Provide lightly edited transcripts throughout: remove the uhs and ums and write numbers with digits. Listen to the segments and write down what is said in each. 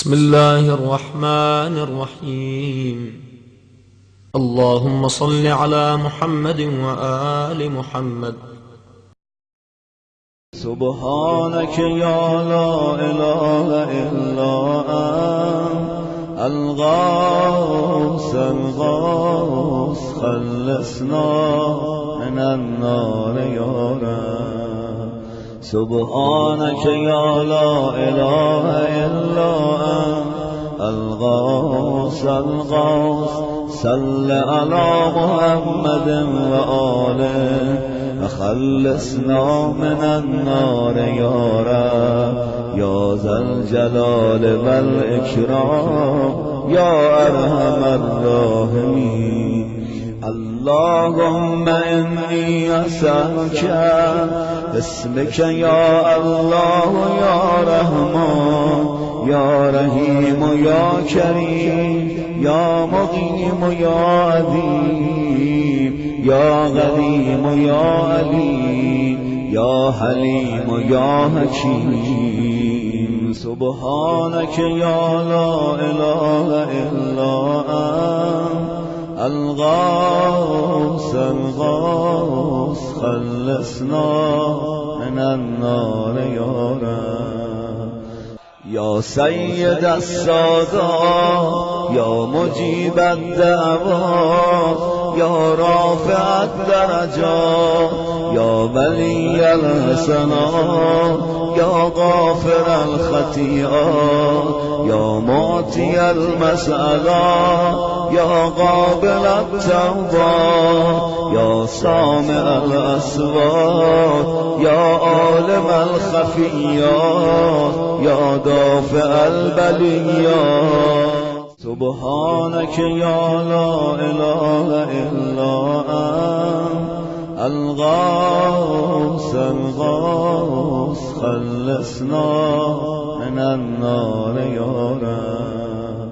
بسم الله الرحمن الرحيم. اللهم صل على محمد وآل محمد. سبحانك يا لا إله إلا أنت الغوث الغوث خلصنا من النار يا رب. سبحانك يا لا إله إلا أنت الغوث الغوث صل على محمد وآله خلصنا من النار يا رب يا ذا الجلال والإكرام يا أرحم الراحمين. اللهم إني أسألك باسمك يا الله يا رحمن يا رحيم يا كريم يا مقيم يا عظيم يا قديم يا عليم يا حليم يا حكيم. سبحانك يا لا إله إلا أنت الغوث الغوث خلصنا من النار يا رب. يا سيد السادات يا مجيب الدعوات يا رافع الدرجات يا ولي الحسنات يا غافر الخطيئات يا معطي المسألات يا قابل التوبات يا سامع الأصوات يا عالم الخفيات يا دافع البليات. سبحانك يا لا إله إلا أنت الغوث الغوث خلصنا من النار يا رب.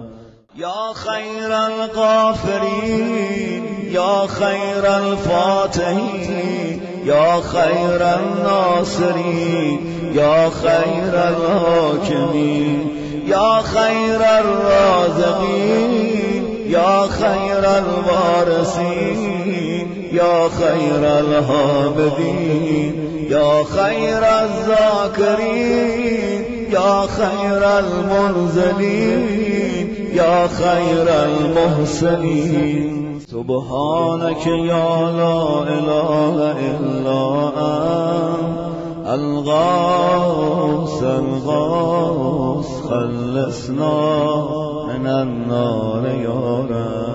يا خير الغافرين يا خير الفاتحين يا خير الناصرين يا خير الحاكمين يا خير الرازقين يا خير الوارثين يا خير الحامدين يا خير الذاكرين يا خير المنزلين يا خير المحسنين. سبحانك يا لا إله إلا أنت الغوث الغوث خلصنا من النار يا رب.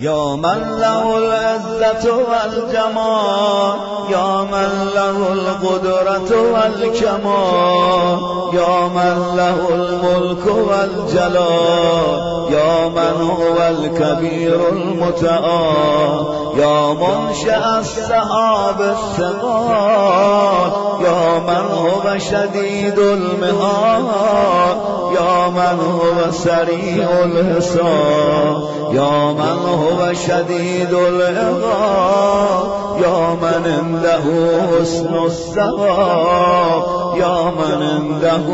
يا من له العزة والجمال يا من له القدرة والكمال يا من له الملك والجلال يا من هو الكبير المتعال يا منشأ السحاب الثقال يا من هو شديد المهال يا من هو سريع الحساب يا من هو شديد العقاب يا من عنده حسن الثواب يا من عنده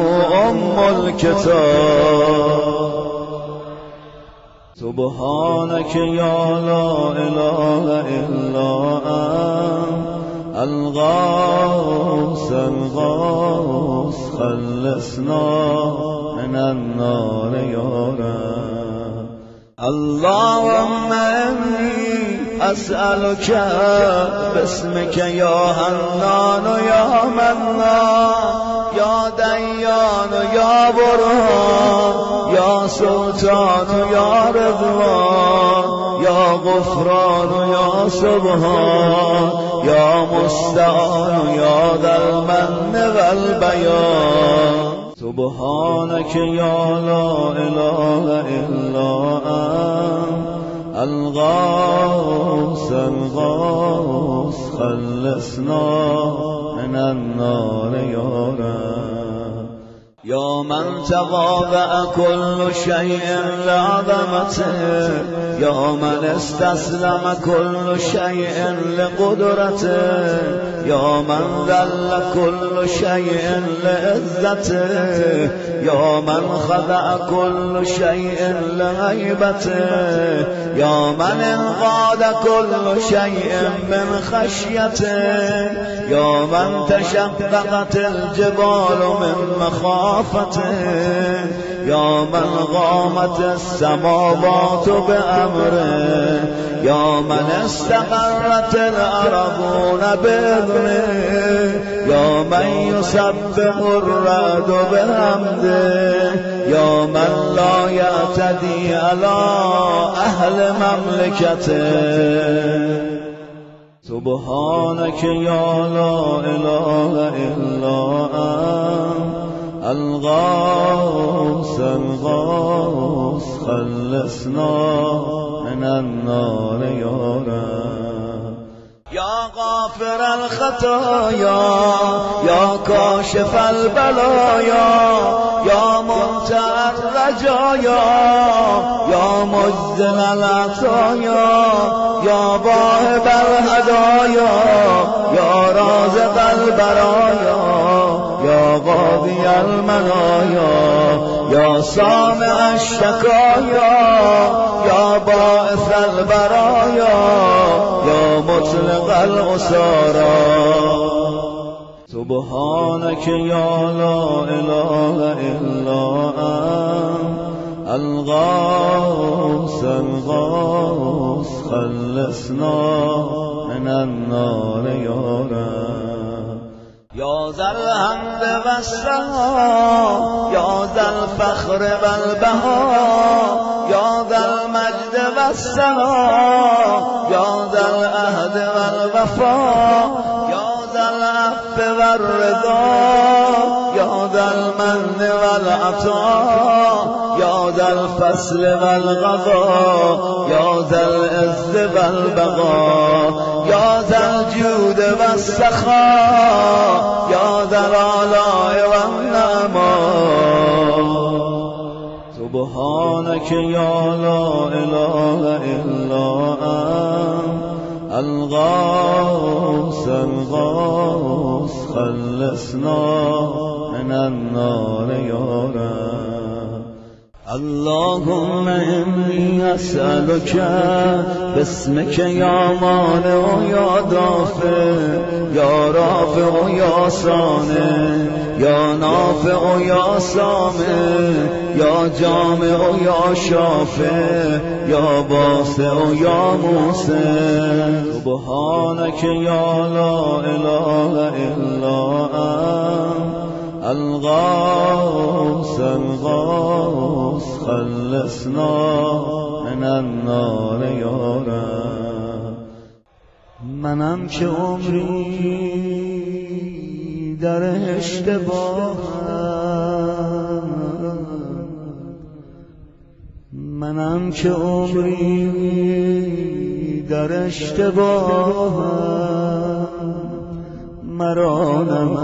الكتاب. سبحانك يا لا إله إلا أنت الغوث الغوث خلصنا من النار يا رب. اللهم إني أسألك باسمك يا حنان يا منان يا ديان يا برهان يا سلطان يا رضوان يا غفران يا سبحان يا مستعان يا ذا المن والبيان. سبحانك يا لا إله إلا أنت الغوث الغوث خلصنا من النار يا رب. يا من تواضع كل شيء لعظمته، يا من استسلم كل شيء لقدرته، يا من ذل كل شيء لعزته، يا من خضع كل شيء لهيبته، يا من انقاد كل شيء من خشيته، يا من تشققت الجبال من مخافته، يا من غامت السماوات بأمره، يا من استقرت الأرضون بإذنه، يا من يسبح الرعد بحمده، يا من لا يعتدي على أهل مملكته. سبحانك يا لا إله إلا أنت الغوث الغوث، خلصنا من النار يا رب. يا غافر الخطايا، يا كاشف البلايا، يا منتهى الرجايا، يا مجزل العطايا، يا واهب الهدايا، يا رازق البرايا، يا قاضي المنايا، يا سامع الشكايا، يا باعث البرايا، يا مطلق الأسارى. سبحانك يا لا إله إلا أنت الغوث الغوث، خلصنا من النار يا رب. يا ذا الحمد والثناء، يا ذا الفخر والبهاء، يا ذا المجد والثناء، يا ذا العهد والوفاء، يا ذا العفو والرضا، يا ذا المن والعطاء، يا ذا الفصل والغضاء، يا ذا العز والبقاء، يا ذا الجود والسخاء، يا ذا الآلاء والنعماء. سبحانك يا لا إله إلا أنت الغوث الغوث، خلصنا من النار يا رب. اللهم إني أسألك باسمك يا مانع يا دافع، يا رافع يا صانع، يا نافع يا سامع، يا جامع يا شافع، يا باسع يا موسع. سبحانك يا لا إله إلا أنت الغوث الغوث، خلصنا من النار يا رب. منم که عمری در اشتباهم، منم که عمری در اشتباهم، مرانم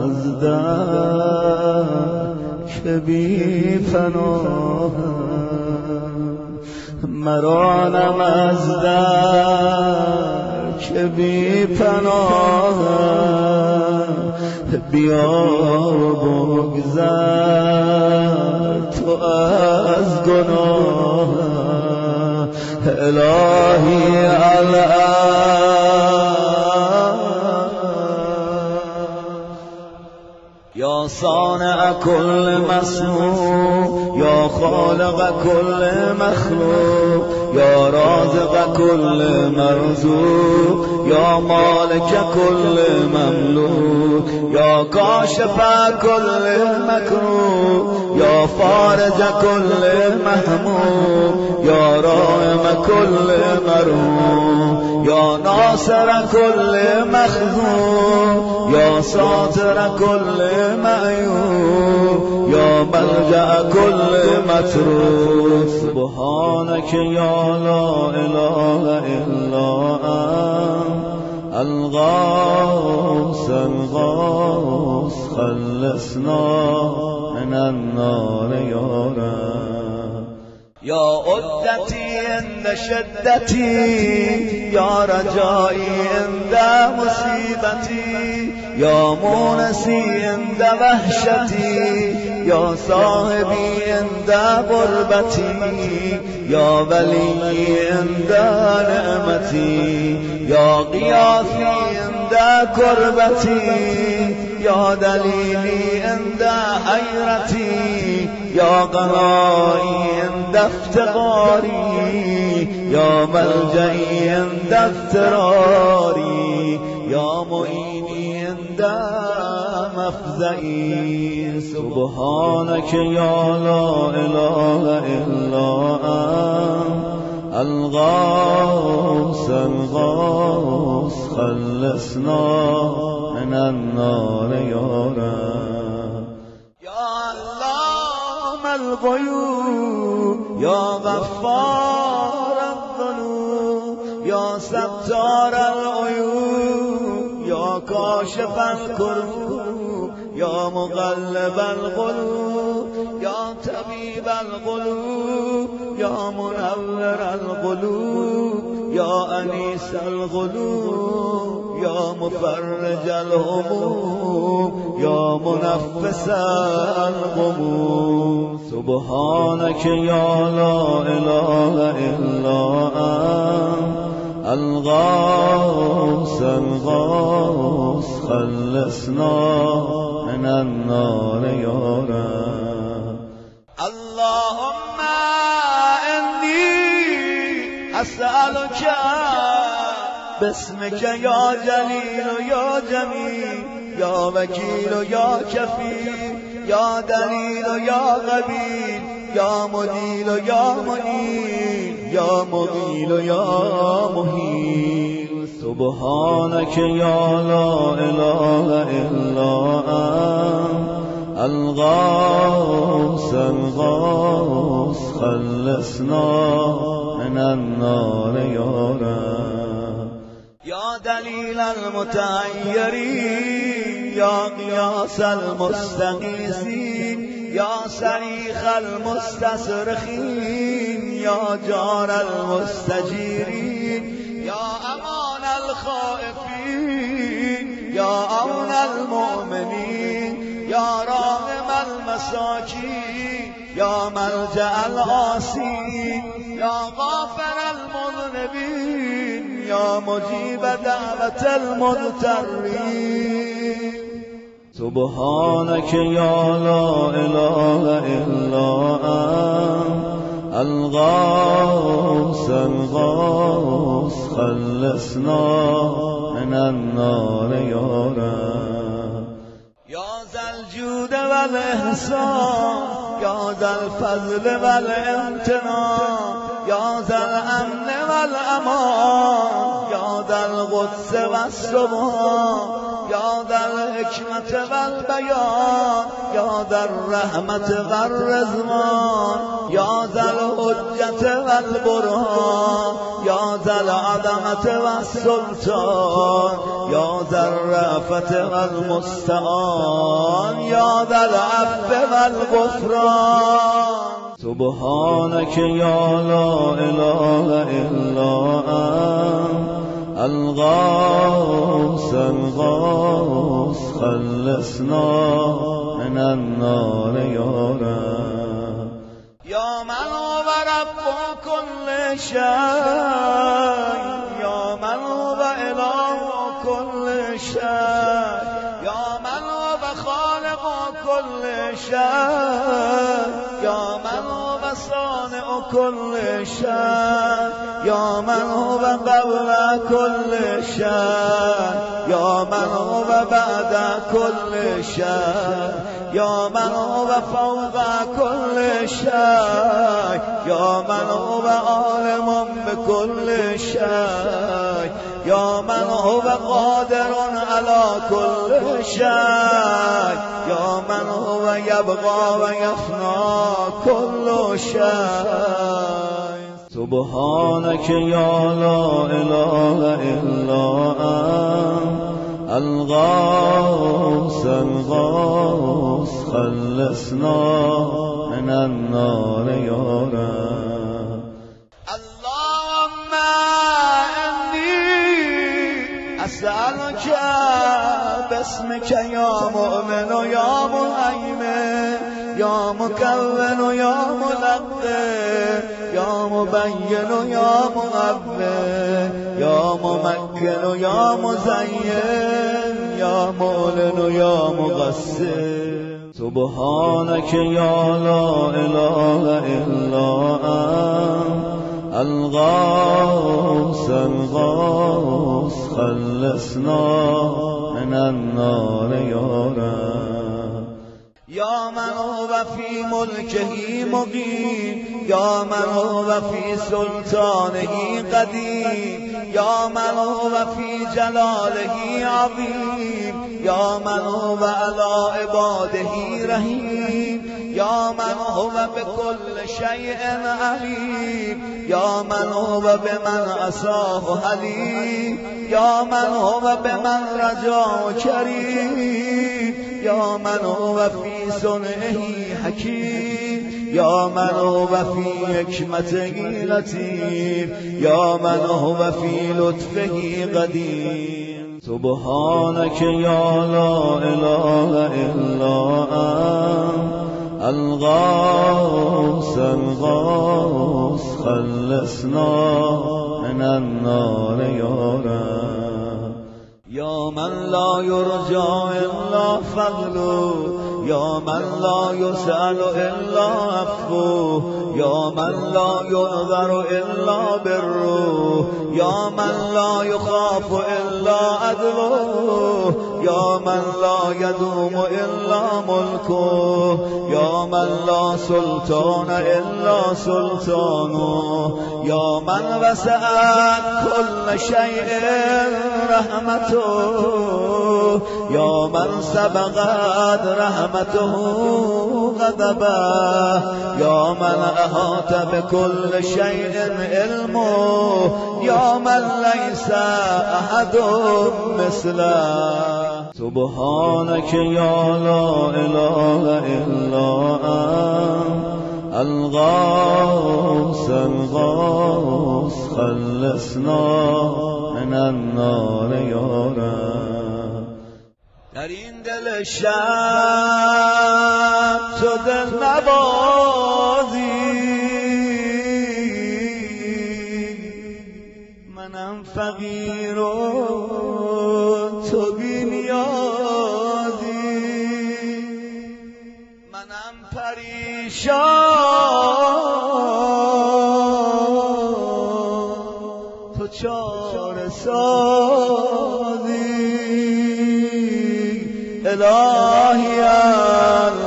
از در که بی پناهم، مرانم از در که بی پناهم، بیا بگذر تو از گناهم. الهی یا صانع كل مسموع، یا خالق كل مخلوق، یا رازق كل مرزوق، یا مالک كل مملوک، یا کاشف كل مکروه، یا فارج كل محموم، یا رائم كل مرحوم، یا ناصر كل مخذوم، یا ساتر كل معیوب، یا ملجأ كل متروک. سبحانك يا لا إله إلا أنت الغوث الغوث، خلصنا من النار يا رب. يا عدتي عند شدتي، يا رجائي عند مصيبتي، يا مونسي عند وحشتي، يا صاحبي عند غربتي، يا ولي عند نعمتي، يا غياثي عند كربتي، يا دليلي عند حيرتي، يا غنائي عند افتقاري، يا ملجئي عند اضطراري، يا معيني عند مفزعي. سبحانك يا لا إله إلا أنت الغوث الغوث، خلصنا من النار يا رب. يا علام الغيوب، يا غفار الذنوب، يا ستار العيوب، يا كاشف الكروب، يا مقلب القلوب، يا طبيب القلوب، يا منور القلوب، يا أنيس القلوب، يا مفرج الهموم، يا منفس الغموم. سبحانك يا لا إله إلا أنت الغوث الغوث، خلصنا من النار يا رب. اللهم إني أسألك باسمك يا جليل يا جميل، يا وكيل يا كفيل، يا دليل يا غبيل، يا مديل يا منيل، يا مغيل يا مهيل. سبحانك يا لا إله إلا أنت الغوث الغوث، خلصنا من النار يا رب. يا دليل المتعيرين، يا قياس المستغيثين، يا صريخ المستصرخين، يا جار المستجيرين، يا أمان الخائفين، يا عون المؤمنين، يا راغم المساكين، يا ملجأ العاصين، يا غافر المذنبين، يا مجيب دعوة المضطرين. سبحانك يا لا إله إلا أنت الغوث الغوث، خلصنا من النار يا رب. يا ذا الجود والإحسان، يا ذا الفضل والامتنان، يا ذا الأمن والأمان، يا ذا القدس والسبحان، يا ذا الحكمة والبيان، يا ذا الرحمة والرضوان، يا ذا الحجة والبرهان، يا ذا العظمة والسلطان، يا ذا الرأفة والمستعان، يا ذا العفو والغفران. سبحانك يا لا إله إلا أنت الغوث الغوث، خلصنا من النار يا رب. يا من هو رب كل شيء، يا من هو إله كل شيء، يا من هو خالق كل شيء، يا من هو صانع كل شيء، يا من هو قبل كل شيء، يا من هو بعد كل شيء، يا من هو فوق كل شيء، يا من هو عالم بكل شيء، يا من هو قادر على كل شيء، يا من هو يبقى ويفنى كل شيء. سبحانك يا لا إله إلا أنت الغوث الغوث خلصنا من النار يا رب. اللهم إني أسألك باسمك يا مؤمن يا مهيمن يا مكون يا ملقن يا مبين يا مؤمن يا ممكن يا مزين يا مؤلن يا مغسل سبحانك يا لا إله إلا أنت الغوث الغوث خلصنا من النار يا رب. يا من هو في ملكه مقيم يا من هو في سلطانه قديم يا من هو في جلاله عظيم يا من هو على عباده رحيم يا من هو بكل شيء عليم يا من هو بمن عصاه حليم يا من هو بمن رجاه كريم يا من هو في صنعه حكيم يا من هو في حكمته لطيف يا من هو في لطفه قدير. سبحانك يا لا إله إلا أنت الغوث الغوث خلصنا من النار يا رب. يا من لا يرجى إلا فضله يا من لا يسأل إلا عفوه يا من لا ينذر إلا بره يا من لا يخاف إلا عدله يا من لا يدوم إلا ملكه يا من لا سلطان إلا سلطانه يا من وسعت كل شيء رحمته يا من سبقت رحمته غضبه يا من أحاط بكل شيء علمه يا من ليس أحد مثله. سبحانك يا لا إله إلا أنت الغوث الغوث خلصنا من النار يا رب. در این دل شب تو دل نبازی منم فقیر و تو بی نیازی منم پریشان تو چاره سازی الهی الله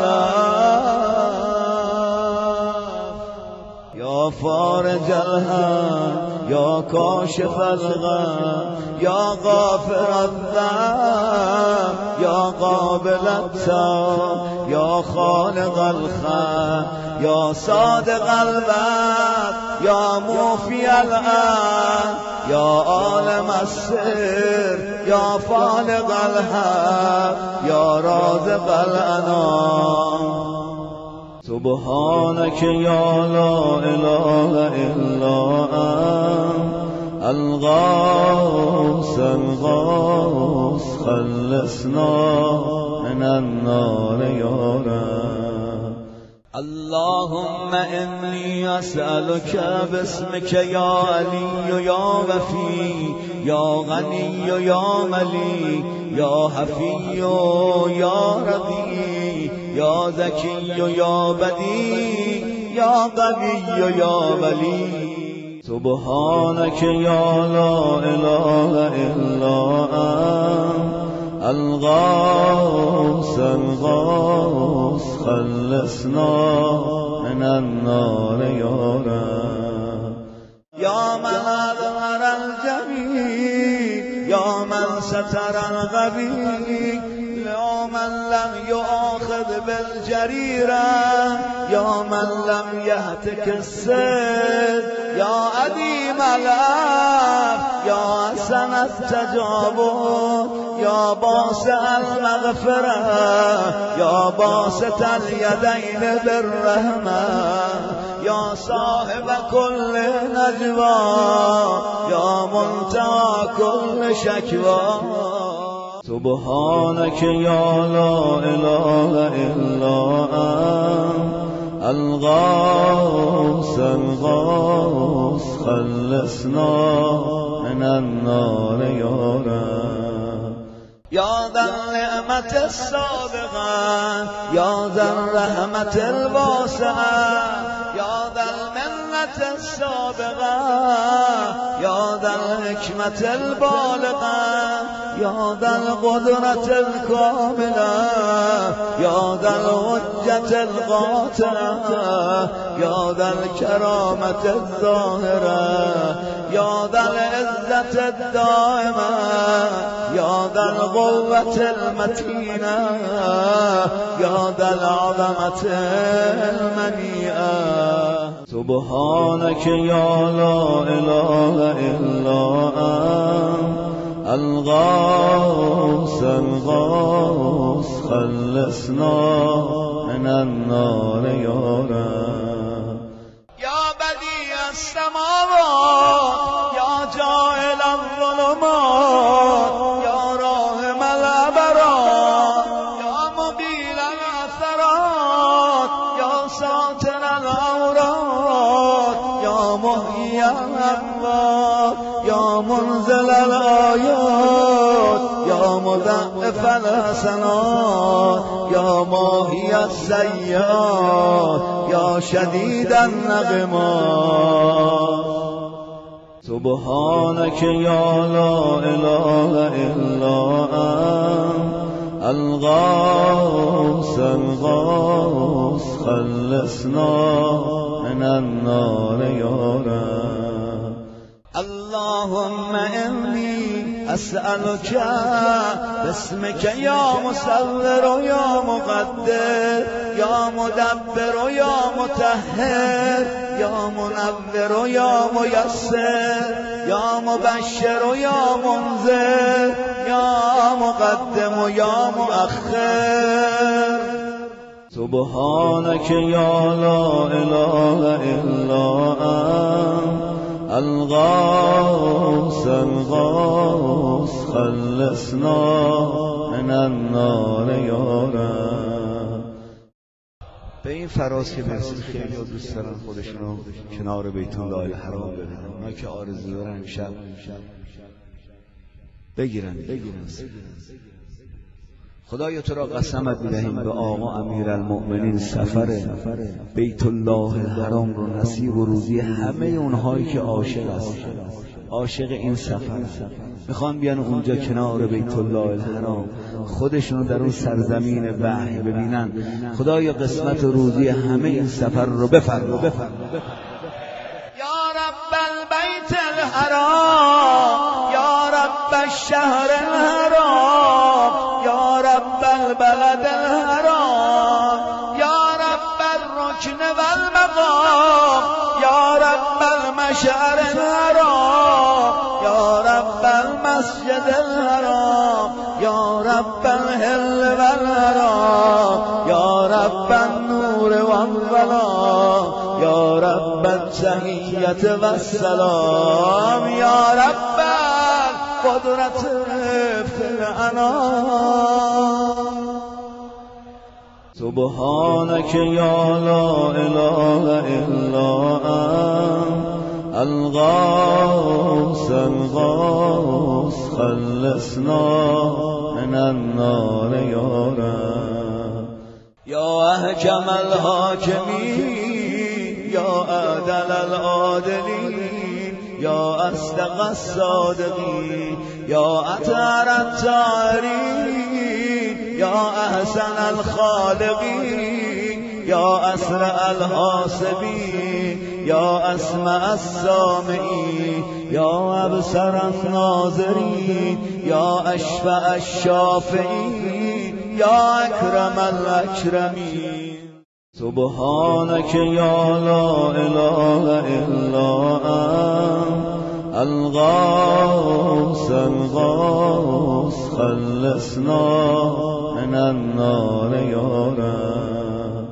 یا فارج الهم یا کاشف الغم یا غافر الذنب یا قابل التوب یا خالق الخلق یا صادق الوعد یا موفی العهد یا عالم السر یا فالق الحق یا رازق الانام. سبحانك يا لا إله إلا أنت الغوث الغوث خلصنا من النار يا رب. اللهم إني أسألك باسمك يا علي يا وفي يا غني يا مليك يا حفي يا رضي يا ذكي يا بديع يا قوي يا ولي. سبحانك يا لا إله إلا أنت الغوث الغوث خلصنا من النار يا رب. يا من أظهر الجميل يا من ستر الغبي يا من لم يؤاخذ بالجريرة يا من لم يهتك السيد يا عديم العفو يا حسن التجاوز یا باسع المغفرة یا باسط الیدین بالرحمة یا صاحب كل نجوى یا منتهى كل شكوى سبحانك يا لا إله إلا أنت الغوث الغوث خلصنا من النار يا رب يا ذا النعمة السابقة يا ذا الرحمة الواسعة يا ذا المنة السابقة يا ذا الحكمة البالغة يا ذا القدرة الكاملة يا ذا الحجة القاطعة يا ذا الكرامة الظاهرة يا ذا العزة الدائمة يا ذا القوة المتينة يا ذا العظمة المنيئة سبحانك يا لا إله إلا أنت الغوث الغوث خلصنا من النار يا رب يا بديع السماوات يا جاعل الظلمات يا راحم الأبرار يا مقيل العثرات يا ساتر العورات يا محيي الأموات يا منزل الآيات يا مضاعف الحسنات يا ماهي السيئات يا شديد النقمات سبحانك يا لا إله إلا أنت الغوث الغوث خلصنا من النار يا رب اللهم إني أسألك باسمك يا مصور يا مقدر يا مدبر يا مطهر يا منور يا ميسر يا مبشر يا منذر يا مقدم يا مؤخر سبحانك يا لا إله إلا أنت الغوث الغوث خلصنا من النار يا رب. به این فراز که مرسی خیلی ها دوست دارن خودشونو کنار بیت الله الحرام ببینن، اونا که آرزو دارن شب بگیرن. خدایا تو را قسمت می‌دهیم به آقا امیرالمؤمنین سفر بیت الله الحرام رو نصیب و روزی همه اونهایی که عاشق این سفر میخوان بیان اونجا کنار بیت الله الحرام خودشونو در اون سرزمین وحی ببینن. خدایا قسمت و روزی همه این سفر رو بفرما. یا رب البیت الحرام یا رب الشهر الحرام یا رب البلد الحرام یا رب الرکن والمقام یا رب المشعر الحرام یا رب المسجد الحرام یا رب الحل والحرام یا رب النور والظلام یا رب التحیت والسلام یا رب القدرت فی الانام. سبحانك يا لا إله إلا أنت الغوث الغوث خلصنا من النار يا رب. يا أحكم الحاكمين يا أعدل العادلين يا أصدق الصادقين يا أطهر الطاهرين يا أحسن الخالقين يا أسرع الحاسبين يا أسمع السامعين يا أبصر الناظرين يا أشفع الشافعين يا أكرم الأكرمين. سبحانك يا لا إله إلا أنت الغوث الغوث خلصنا من النار یا رب.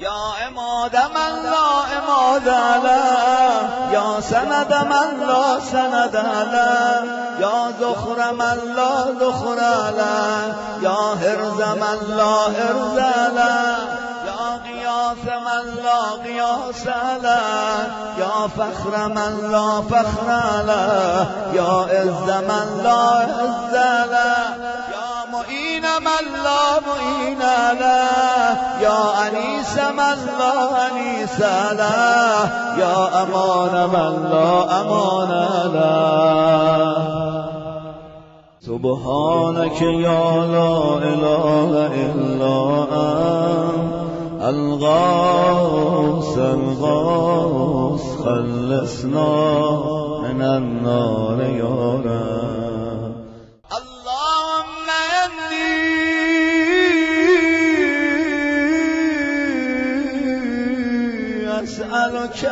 یا عماد من لا عماد له، یا سند من لا سند له، یا ذخر من لا ذخر له، یا حرز من لا حرز له، یا قیاس من لا قیاس له، یا فخر من لا فخر له، یا عز من لا عز له، معین من لا معین له، یا انیس من لا انیس له، یا امان من لا امان له. سبحانك یا لا اله الا انت الغوث الغوث خلصنا من النار یا رب. أسألك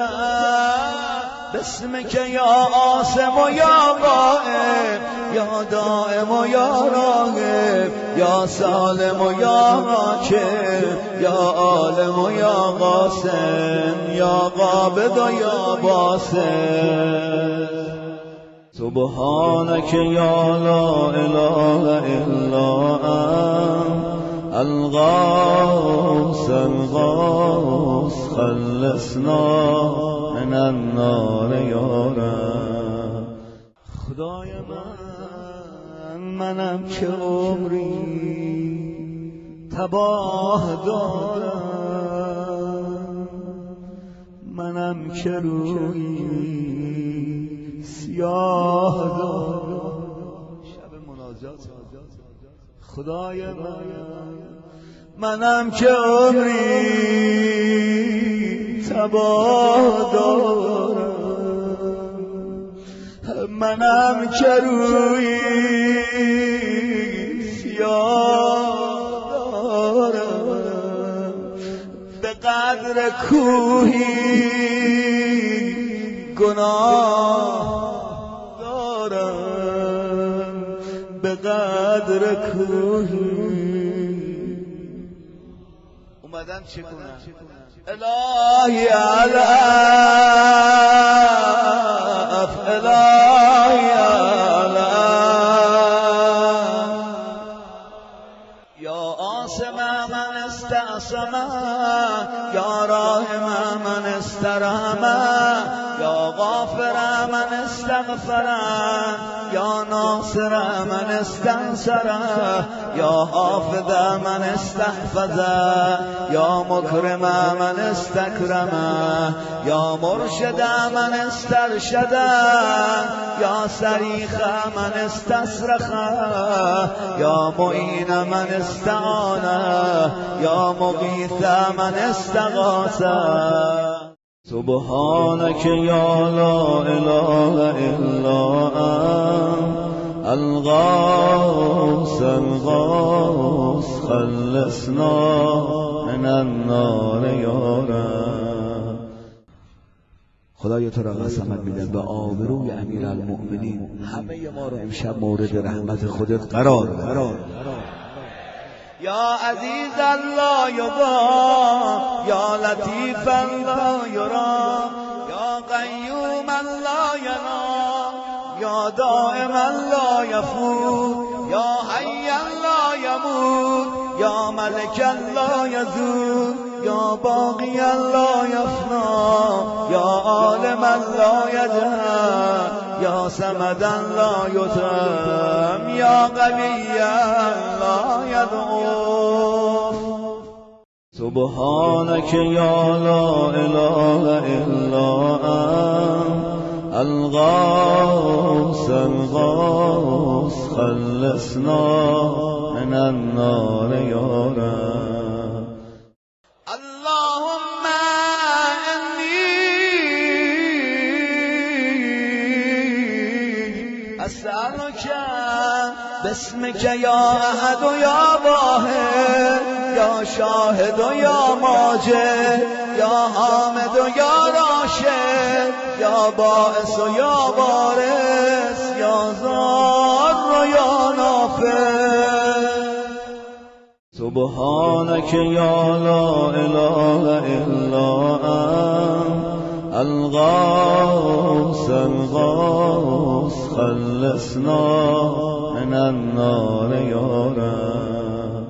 باسمك يا عاصم يا غائب، يا دائم يا راغب، يا سالم يا راكب، يا عالم يا قاسم، يا قابض يا باسم. سبحانك يا لا اله الا انت الغوث الغوث خلصنا من النار یا رب. خدای منم که عمری تباه دارم، منم که روی سیاه دارم. شب مناجات خدای منم که عمری تباه دارم، منم که روی سیاه دارم، به قدر کوهی گناه دارم، به قدر کوهی. اومدن چه کنن؟ الهی الف الهی الف، یا عاصم من استعصم، یا راحم من استرحم، یا غافر من استغفر، یا ناصر من استنصر، یا حافظ من استحفظ، یا مکرم من استکرم، یا مرشد من استرشد، یا صریخ من استصرخ، یا معین من استعان، یا مغیث من استغاث. سبحانك یا لا اله الا انت الغوث الغوث خلصنا من النار یا رب. خدایا تو را قسمت میدم به آبروی امیرالمؤمنین همه ما رو امشب مورد رحمت خودت قرار بده. یا عزیز لا یضام، یا لطیف لا یرام، یا قیوم لا ینام، یا دائم لا یفوت، یا حی لا یموت، یا ملک لا یزول، یا باقی لا یفنا، یا عالم لا یجهل، یا صمدا لا یتم، یا قوی لا یضعف. سبحانك یا لا اله الا انت الغوث الغوث خلصنا من النار یا رب. اللهم اسألك باسمك یا احد یا واحد، یا شاهد یا ماجد، یا حامد یا راشد، یا یا باعث و یا وارث، یا زار و یا نافع. سبحانك یا لا اله الا انت الغوث الغوث خلصنا من النار یا رب.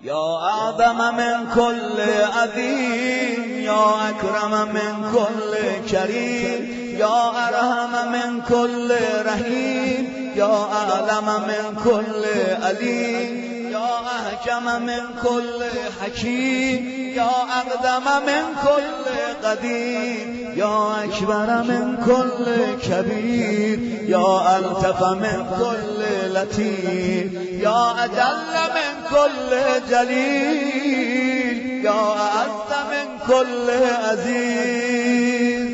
یا اعظم من کل عظیم، یا اکرم من کل کریم، یا ارحم من کل رحیم، یا اعلم من کل علیم، یا احکم من کل حکیم، یا اقدم من کل قدیم، یا اکبر من کل کبیر، یا الطف من کل لطیف، یا اجل من کل جلیل، یا اعز من کل عزیز.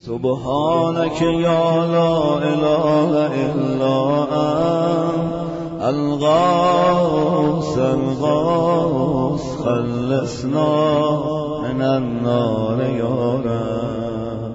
سبحانك یا لا اله الا انت الغوث الغوث خلصنا من النار یا رب.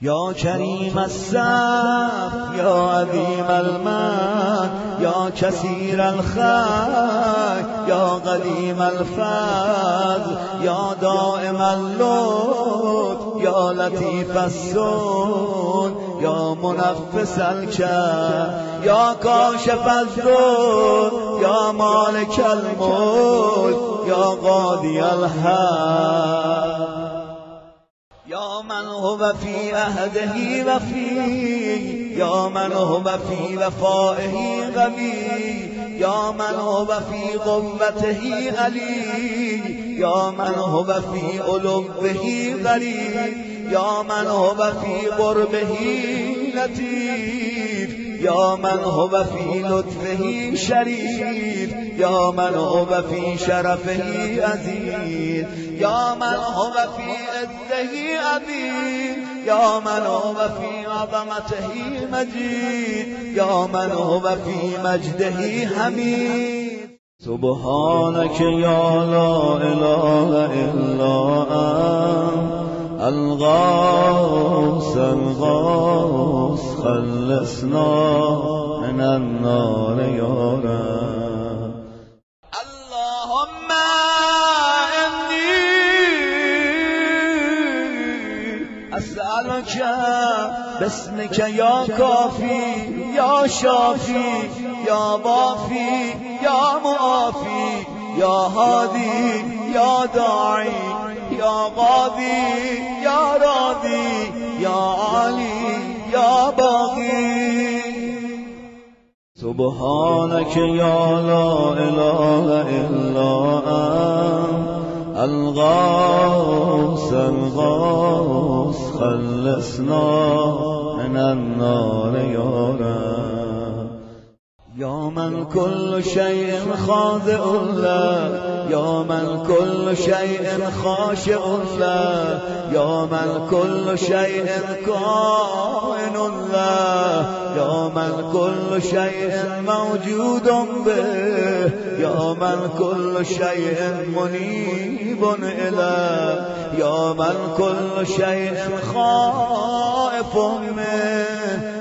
یا کریم الصف، یا عظیم المن، یا کثیر الخیر، یا قدیم الفضل، یا دائم اللطف، یا لطیف السن، یا منفس الکرب، یا کاشف الضر، یا مالک الملک، یا قاضی الحق، یا من هو فی عهده وفی، یا من هو فی وفائه قوی، یا من هو فی قوته علی، یا من هو فی علوه قریب، یا من هو فی قربه لطیف، یا من هو فی لطفه شریف، یا من هو فی شرفه عزیز، یا من هو فی عزه عظیم، یا من هو فی عظمته مجید، یا من هو فی مجده حمید. سبحانك یا لا اله الا انت الغوث الغوث خلصنا من النار یا رب. اللهم انی اسألك باسمك یا کافی، یا شافی، یا وافی، یا معافی، یا هادی، یا داعی، یا قاضی، یا راضی، یا عالی، یا باقی. سبحانك یا لا اله الا انت الغوث الغوث خلصنا من النار یا رب. یا من کل شیء خاضع له، یا من کل شیء خاشع له، یا من کل شیء کائن له، یا من کل شیء موجود به، یا من کل شیء منیب الیه، یا من کل شیء خائف منه،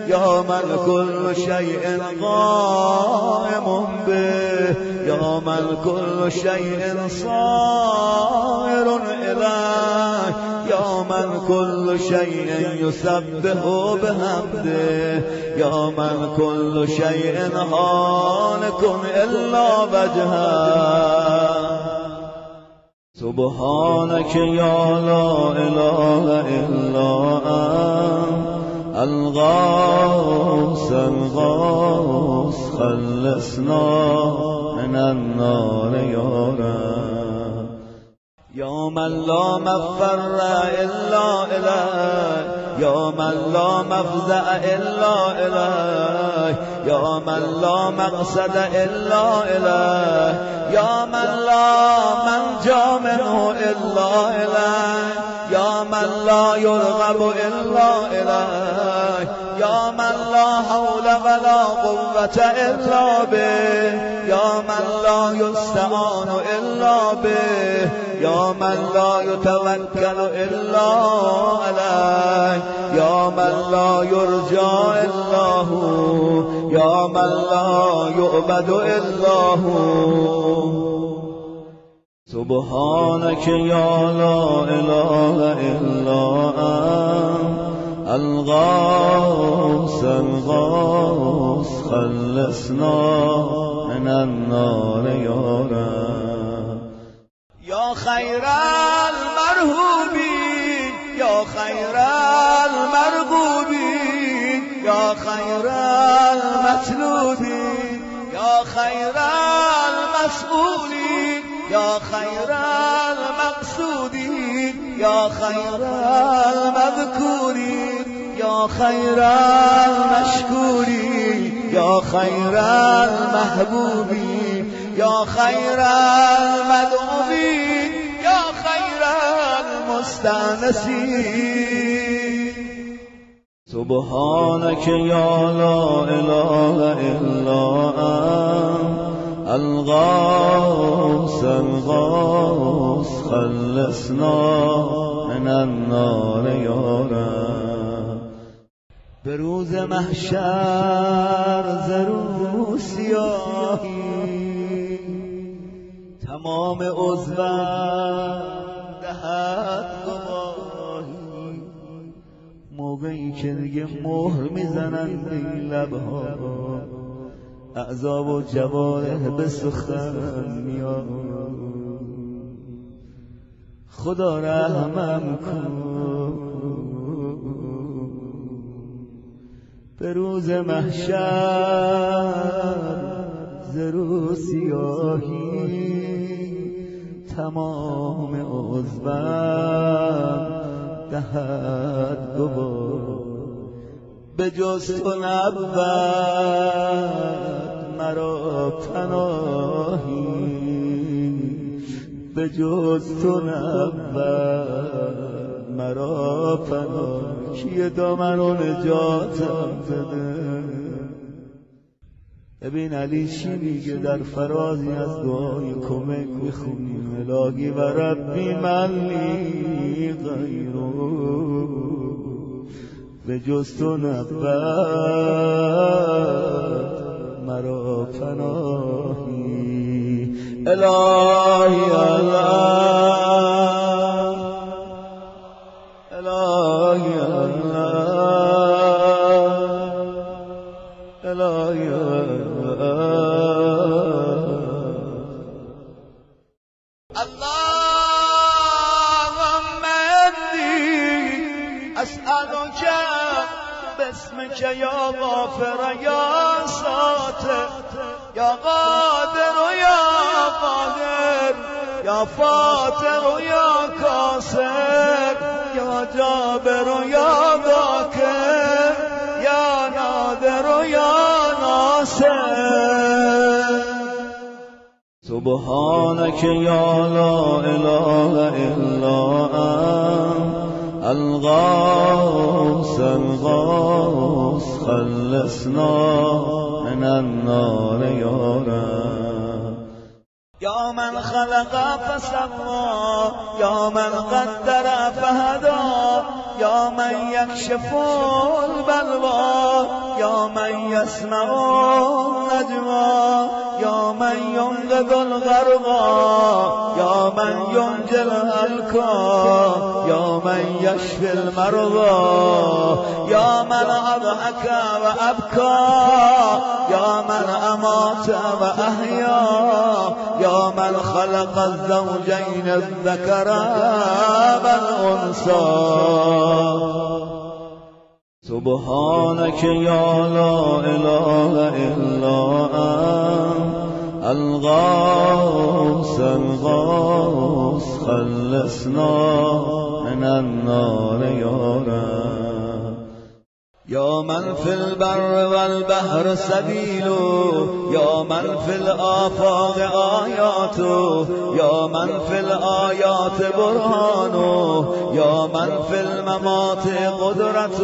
یا من کل شیء قائم به، یا من کل شیء صائر الیه، یا من کل شیء یسبح بحمده، یا من کل شیء هالک الا وجهه. سبحانك یا لا اله الا انت الغوث الغوث خلصنا من النار یا رب. یا من لا مفر الا الیه، یا من لا مفزع الا الیه، یا من لا مقصد الا الیه، یا من لا منجا منه الا الیه، یا من لا یرغب الا الیه، یا من لا حول ولا قوة الا به، یا من لا یستعان الا به، یا من لا یتوکل الا علیه. لا يرجى إلا هو يا من لا يعبد إلا هو سبحانك يا لا إله إلا أنت الغوث الغوث خلصنا من النار يا رب يا خير المرهوبين يا خير المرغوبين يا خير المطلوبين يا خير المسؤولين يا خير المقصودين يا خير المذكورين يا خير المشكورين يا خير المحبوبين يا خير المدعوين يا خير المستأنسين سبحانك يا لا إله إلا أنت الغوث الغوث خلصنا من النار يا رب به روز محشر ضرور سیاهی تمام عضوم دهد گواهی موقعی که دیگه مهر میزنند این لبها اعضا و جوارح به سخن میاد خدا رحمم کن به روز محشر زرو سیاهی تمام عضوم دهد گواه به جز تو نبود مرا پناهی به جز تو نبود مرا پناهی کیه دامن و نجاتم بده ببین علی چی میگه در فرازی از دعای کمک میخونیم الهی و ربی من لی غیرو به جز تو نبود مرا پناهی الهی الله الهی الله الهی اللهم انی اسألک باسمك یا غافر یا ساتر یا قادر یا قادر یا فاتر یا کاسر یا جابر یا ذاکر یا نادر یا ناصر سبحانك يا لا إله إلا أنت الغوث الغوث خلصنا من النار يا رب يا من خلق فسوى يا من قدر فهدى يا من يكشف البلوى يا من يسمع النجوى يا من ينقذ الغرقى يا من ينجي الهلكى يا من يشفي المرضى يا من أضحك وأبكى يا من أمات وأحيا يا من خلق الزوجين الذكر والأنثى سبحانك يا لا إله إلا أنت الغوث الغوث خلصنا من النار يا رب يا من في البر والبحر سبيل يا من في الآفاق آيات يا من في الآيات برهان يا من في الممات قدرة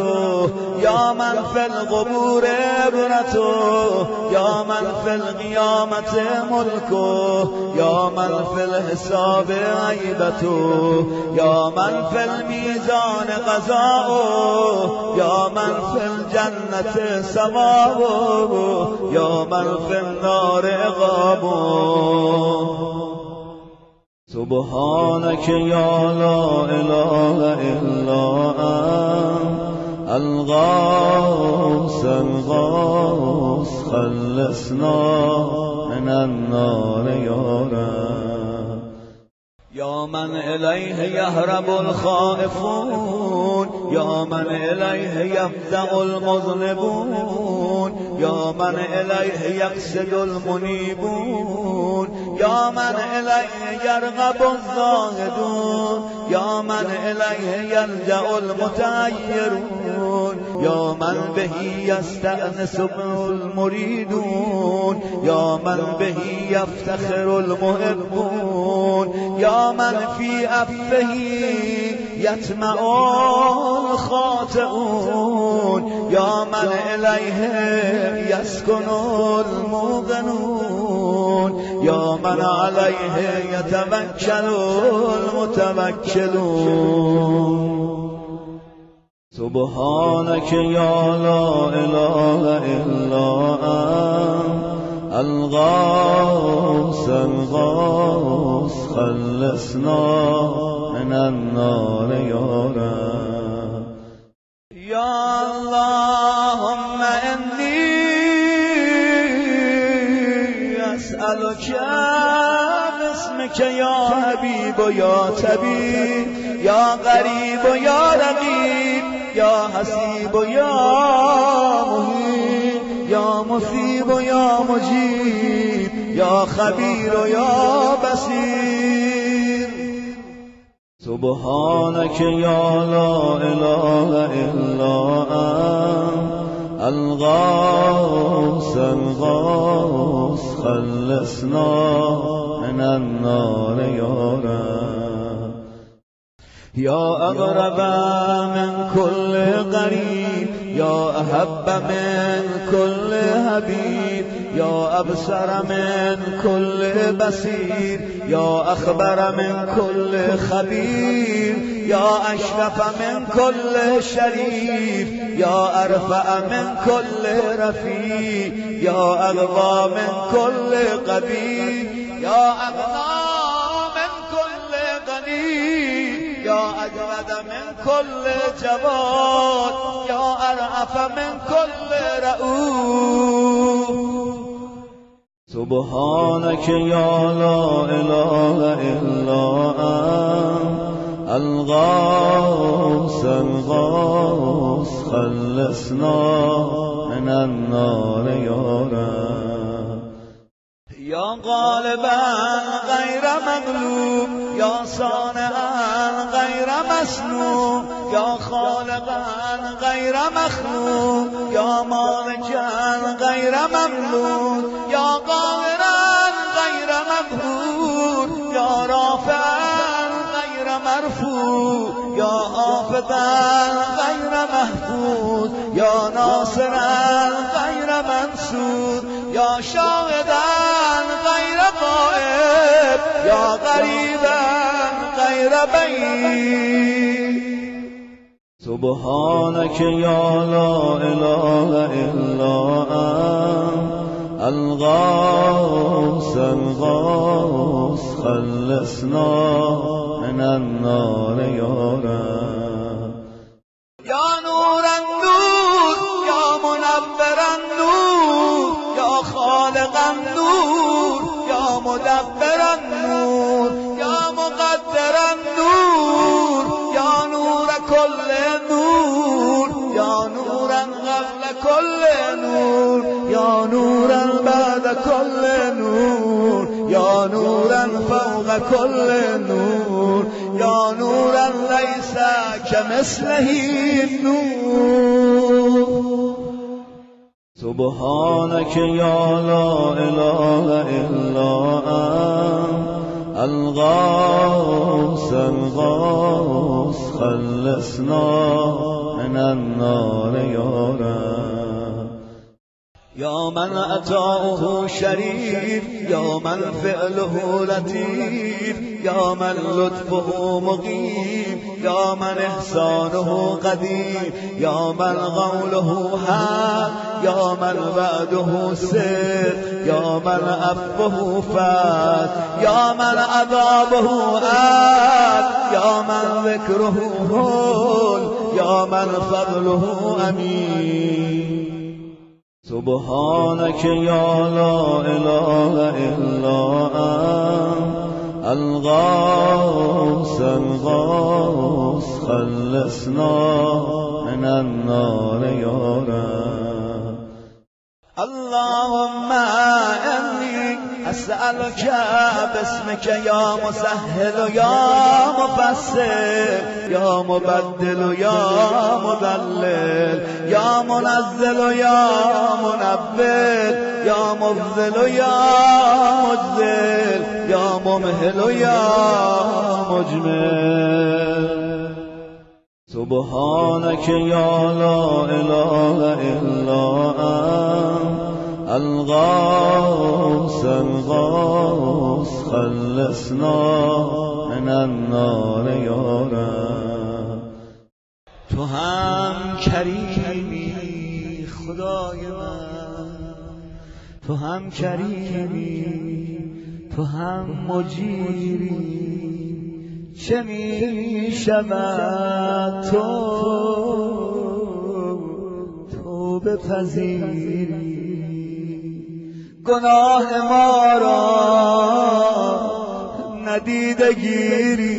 يا من في القبور عبرة يا من في القيامة ملك يا من في الحساب عيبة يا من في الميزان قضاء يا من في الجنة ثواب يا من في النار عقاب سبحانك يا لا إله إلا أنت الغوث الغوث خلصنا من النار يا رب يا من إليه يهرب الخائفون يا من إليه يفزع المذنبون يا من إليه يقصد المنيبون يا من إليه يرغب الزاهدون يا من إليه يلجأ المتعيرون يا من به يستأنس المريدون يا من به يفتخر المحبون يا من في أفه يطمع الخاطئون يا من إليه يسكن الموقنون يا من عليه يتوكل المتوكلون سبحانك يا لا إله إلا أنت الغوث الغوث خلصنا من النار يا رب يا اللهم إني أسألك باسمك يا حبيب يا طبيب يا غريب يا رقيب يا حسيب يا مهيب يا مصيب يا مجيب يا خبير يا بصير سبحانك يا لا إله إلا أنت الغوث الغوث خلصنا من النار يا رب يا أقرب من كل قريب يا أحب من كل حبيب يا أبصر من كل بصير يا أخبر من كل خبير يا أشرف من كل شريف يا أرفع من كل رفيع يا أغضى من كل قبيل يا أغنى من كل غني يا أجود من كل جواد يا أرأف من كل رؤوف سبحانك يا لا إله إلا أنت الغوث الغوث خلصنا من النار يا رب يا غالبا غير مغلوب يا صانعا غير مسلوب يا خالقا غير مخلوق يا مالكا غير مملوك يا قاهرا غير مقهور يا رافعا غير مرفوع يا حافظا غير محفوظ يا ناصرا غير منصور يا شاهدا غير غائب يا غريبا غير بعيد سبحانك يا لا إله إلا أنت الغوث الغوث خلصنا من النار يا رب يا نور النور يا منور النور يا خالق النور يا مدبر النور يا مقدر النور يا نور كل نور يا نورا قبل كل نور يا نورا بعد كل نور يا نورا فوق كل نور يا یا نورا لیس کمثله النور سبحانك یا لا اله الا انت الغوث الغوث خلصنا من النار یا رب یا من عطاؤه شریف یا من فعله لطیف یا من لطفه مقیم یا من احسانه قدیم یا من قوله حق یا من وعده صدق یا من عفوه فتح یا من عذابه عدل یا من ذکره هول یا من فضله امین سبحانك یا لا اله الا انت الغوث الغوث خلصنا من النار یا رب اللهم انی اسألك باسمك یا مسهل یا مفسر یا مبدل یا مضلل یا منزل یا منبل یا مفضل یا مجزل یا ممهل یا مجمل سبحانك یا لا اله الا انت الغوث الغوث خلصنا من النار یا رب تو هم کریمی خدای من تو هم کریمی تو هم مجیری چه می شود تو بپذیری گناه ما را ندیده گیری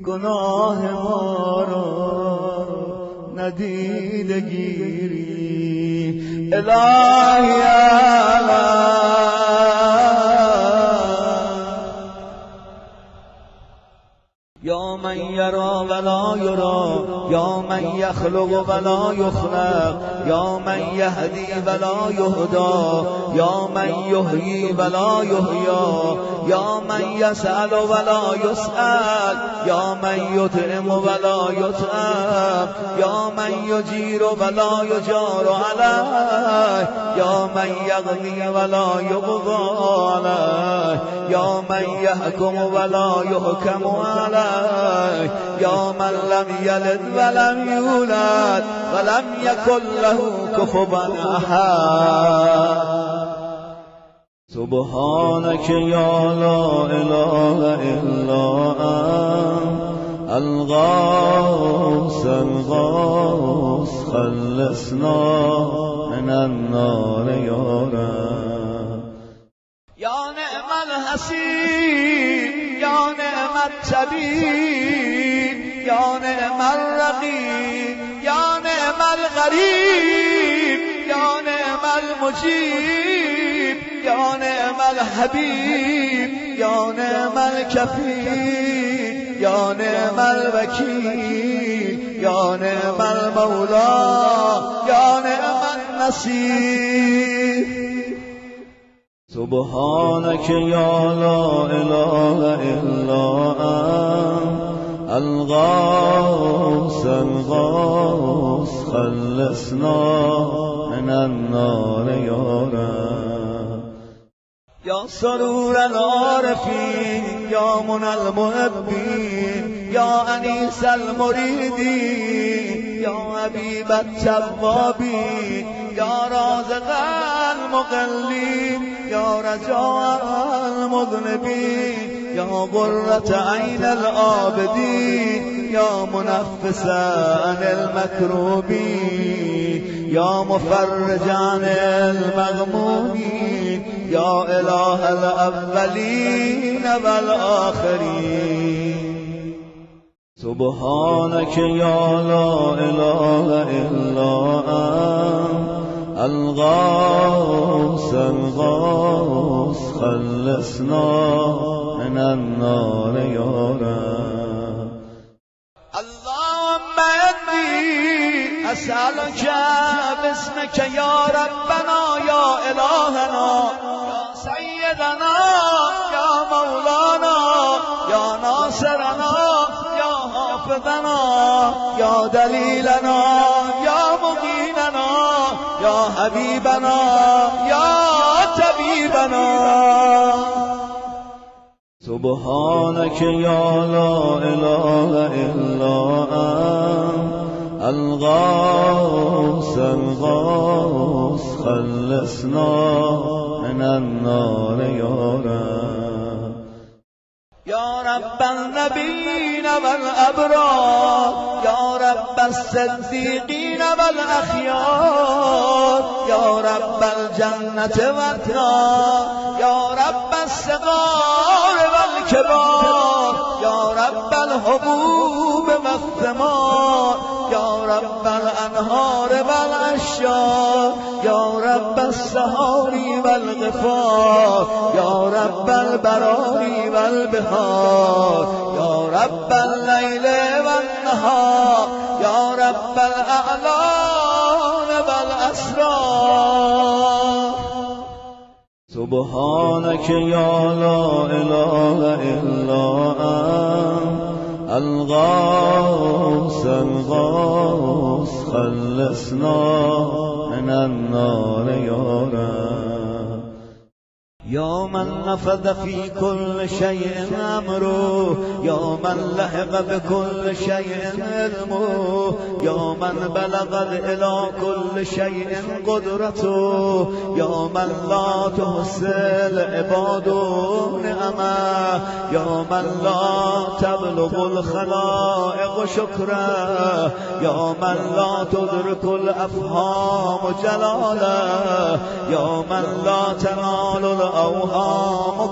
گناه ما را ندیده گیری الهی یا من یرا ولا یرا یا من یخلق ولا یخلق یا من یهدی ولا یهدا یا من یحیی ولا یحیی یا من یسأل ولا یسأل یا من یطعم ولا یطعم یا من یجیر ولا یجار علیه یا من یغنی ولا یغضى علیه یا من یحکم ولا یحکم علیه یا من لم یلد ولم یولد ولم یکن له کفوا احد سبحانك یا لا اله الا انت الغوث الغوث خلصنا من النار یا رب یا نعم الحسین یا نعم الطبیب یا نعم الرقیب یا نعم الغریب یا نعم المجیب یا نعم الحبیب یا نعم الکفیل یا نعم الوکیل یا نعم المولا یا نعم النصیر سبحانك یا لا اله الا انت الغوث الغوث خلصنا من النار یا رب یا سرور العارفین یا من المحبین یا انیس المریدین یا حبیب التوابین یا رازق المقلین یا رجاء المذنبین یا قرة عین العابدین یا منفس عن المکروبین یا مفرج عن المغمومین یا اله الاولین والآخرین سبحانك یا لا اله الا انت الغوث الغوث خلصنا من النار يا رب. اللهم إني أسألك باسمك يا ربنا يا إلهنا يا سيدنا يا مولانا يا ناصرنا يا حافظنا يا دليلنا يا مغيثنا يا حبيبنا يا طبيبنا. سبحانك يا لا إله إلا أنت الغوث الغوث خلصنا من النار يا رب. يا رب النبيين والأبرار يا رب الصديقين والأخيار يا رب الجنة والنار يا رب الصغار والكبار يا رب الحبوب والثمار يا رب الأنهار والأشجار يا رب السهار والغفار يا رب البراري والبحار يا رب الليل والنهار يا رب الأعلام والأسرار. سبحانك يا لا إله إلا أنت الغوث الغوث خلصنا من النار يا رب. يا من نفذ في كل شيء أمره يا من لحق بكل شيء علمه يا من بلغت إلى كل شيء قدرته يا من لا تحصي العباد نعمه يا من لا تبلغ الخلائق شكره يا من لا تدرك الأفهام جلاله يا من لا تنال الأوهام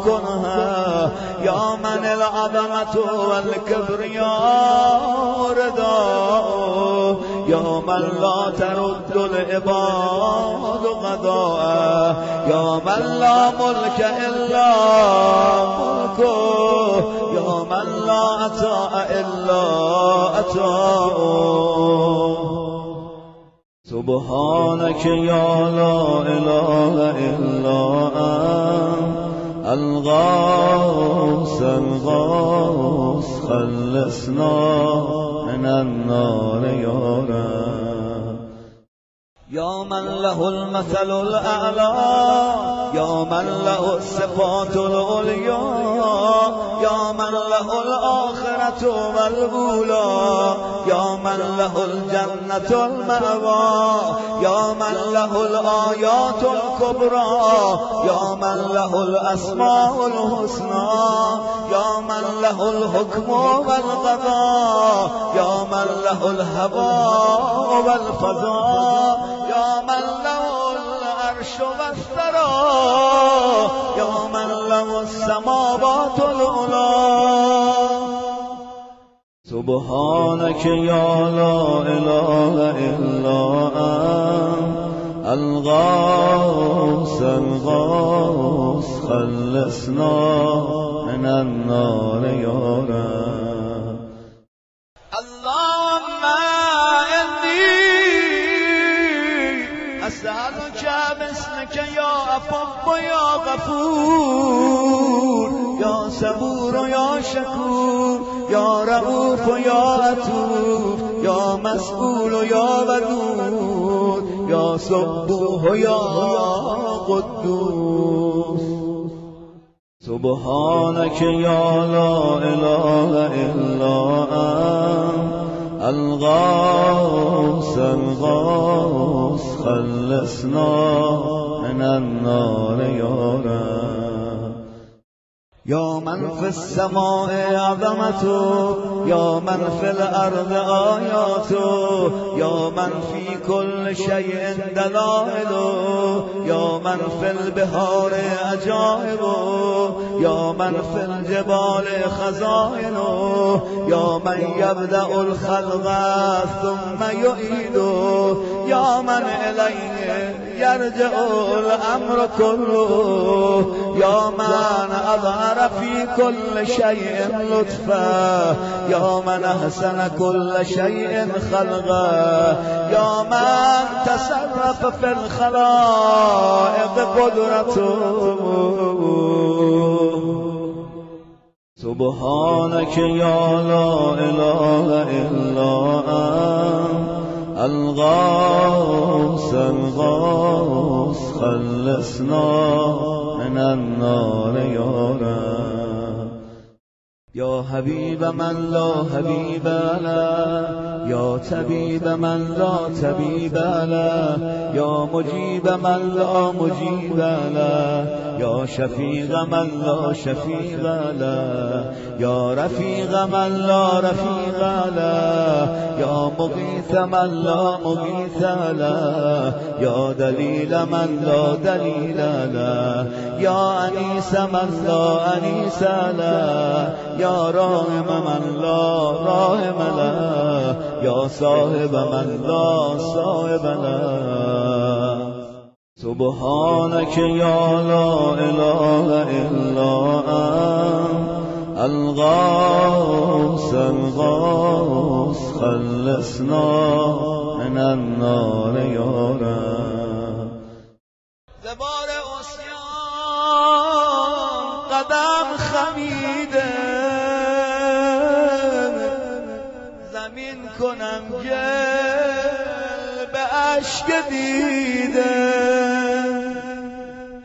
كنها يا من العظمة والكبرياء رداء يا من لا ترد العباد قضاء يا من لا ملك إلا ملكه يا من لا عطاء إلا عطاؤه. سبحانك يا لا إله إلا أنت الغوث الغوث خلصنا من النار يا رب. يا من له المثل الأعلى يا من له الصفات العليا يا من له الآخرة والأولى يا من له الجنة المأوى يا من له الآيات الكبرى يا من له الأسماء الحسنى يا من له الحكم والقضاء يا من له الهواء والفضاء يا من له العرش والثرى يا من له السماوات العلى. سبحانك يا لا إله إلا أنت الغوث الغوث خلصنا من النار يا رب. اللهم إني أسألك باسمك يا عفو يا غفور يا صبور يا شكور يا رؤوف يا عطوف يا مسؤول يا ودود يا صبوح يا قدوس. سبحانك يا لا إله إلا أنت الغوث الغوث خلصنا من النار يا رب. يا من في السماء عظمته يا من في الأرض آياته يا من في كل شيء دلائله يا من في البحار عجائبه يا من في الجبال خزائنه يا من يبدأ الخلق ثم يعيده يا من إليه يرجع الأمر كله يا من من اظهر في كل شيء لطفا يا من احسن كل شيء خلقا يا من تصرف في الخلائق قدرته سبحانك يا لا إله إلا أنت الغوث الغوث خلصنا من النار يا رب يا حبيب من لا حبيب له يا طبيب من لا طبيب له يا مجيب من لا مجيب له يا شفيق من لا شفيق له يا رفيق من لا رفيق له يا مغيث من لا مغيث له يا دليل من لا دليل له يا أنيس من لا أنيس له يا راهم من لا راهم له يا صاحب من لا صاحب له سبحانك يا لا إله إلا أنت الغوث الغوث خلصنا من النار يا رب زبار عصیان قدم خمیده زمین کنم گل به اشک دیده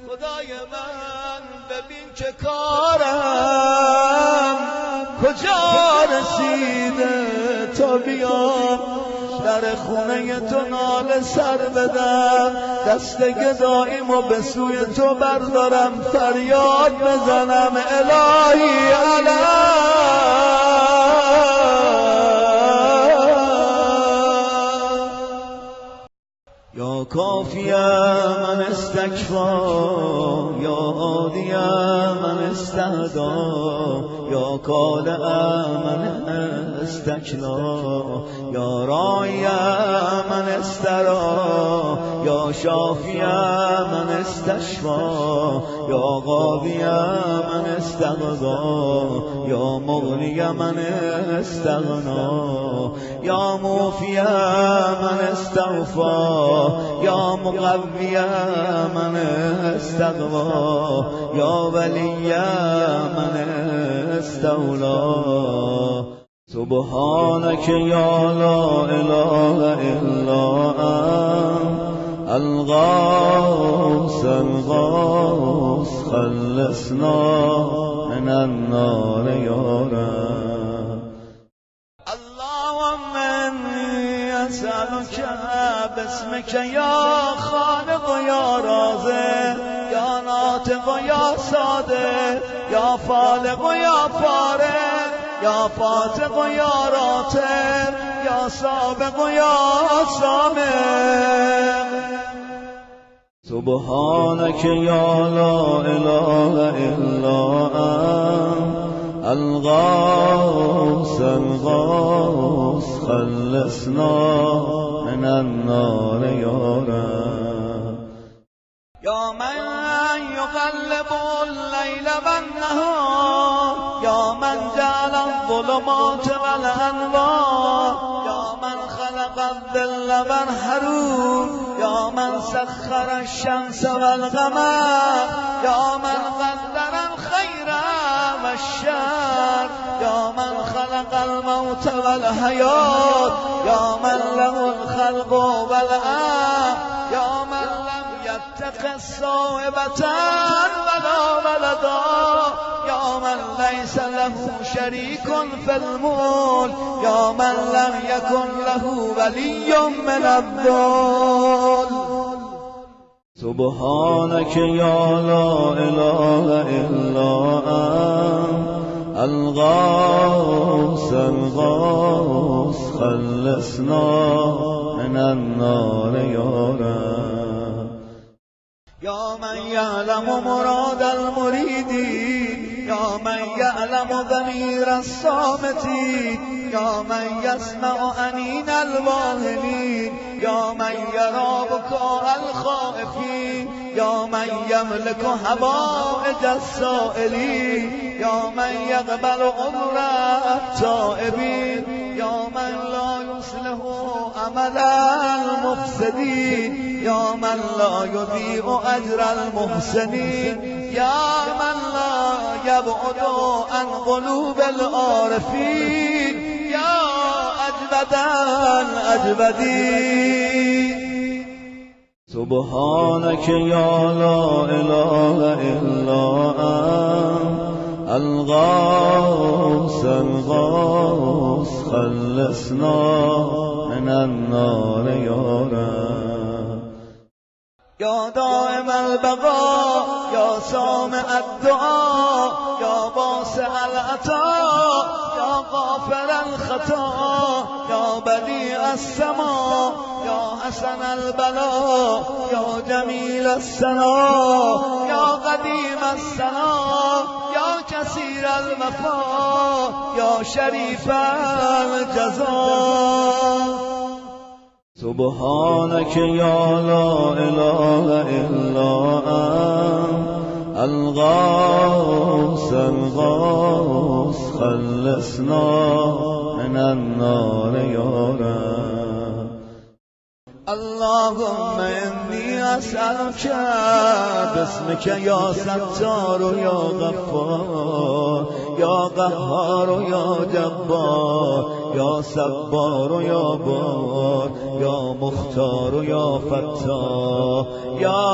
خدای من ببین که کارم کجا رسیده تا بیام در خونه تو ناله سر بدم دست گداییمو به سوی تو بردارم فریاد بزنم الهی یا کافی من استکفا یا هادی من استهدا یا کالع من استکلا یا راعی من استرا یا شافی من استشفا یا قاضی من استغضا یا مغنی من استغنا یا موفی من استغفا یا مقوی من استغوا یا ولی من استولا سبحانك يا لا إله إلا أنت الغوث الغوث خلصنا من النار يا رب اللهم إني أسألك باسمك يا خالق يا رازق يا ناطق يا صادق يا فالق يا فارق يا فاتق يا راتب يا سابق يا سابق سبحانك يا لا إله إلا أنت الغوث الغوث خلصنا من النار يا رب يا من يقلب الليل والنهار يا من جعل الظلمات والأنوار يا من خلق الظل والحرور يا من سخر الشمس والقمر يا من قدر الخير والشر يا من خلق الموت والحياة يا من له الخلق والأمر يا من لم يتخذ صاحبة ولا ولدا يا من ليس له شريك في الملك يا من لم يكن له ولي من الذل سبحانك يا لا إله إلا أنت الغوث الغوث خلصنا من النار يا رب يا من يعلم مراد المريدين يا من يعلم ضمير الصامتين یا من یسمع انین الواهنین یا من یرا بکاء الخائفین یا من یملک حوائج السائلین یا من یقبل عذر التائبین یا من لا یصلح عمل المفسدین یا من لا یضیع اجر المحسنین یا من لا یبعد عن قلوب العارفین یا اجود الاجودین سبحانك يا لا إله إلا أنت الغوث الغوث خلصنا من النار يا رب یا دائم البقاء یا سامع الدعاء یا واسع العطاء یا غافر الخطا یا بدیع السماء یا حسن البلاء یا جمیل الثنا یا قدیم الثنا یا کثیر الوفا یا شریف الجزا سبحانك يا لا إله إلا أنت الغوث الغوث خلصنا من النار يا رب اللهم إني أسألك باسمك يا ستار يا غفار يا قهار يا جبار يا صبار يا بار يا مختار يا فتاح يا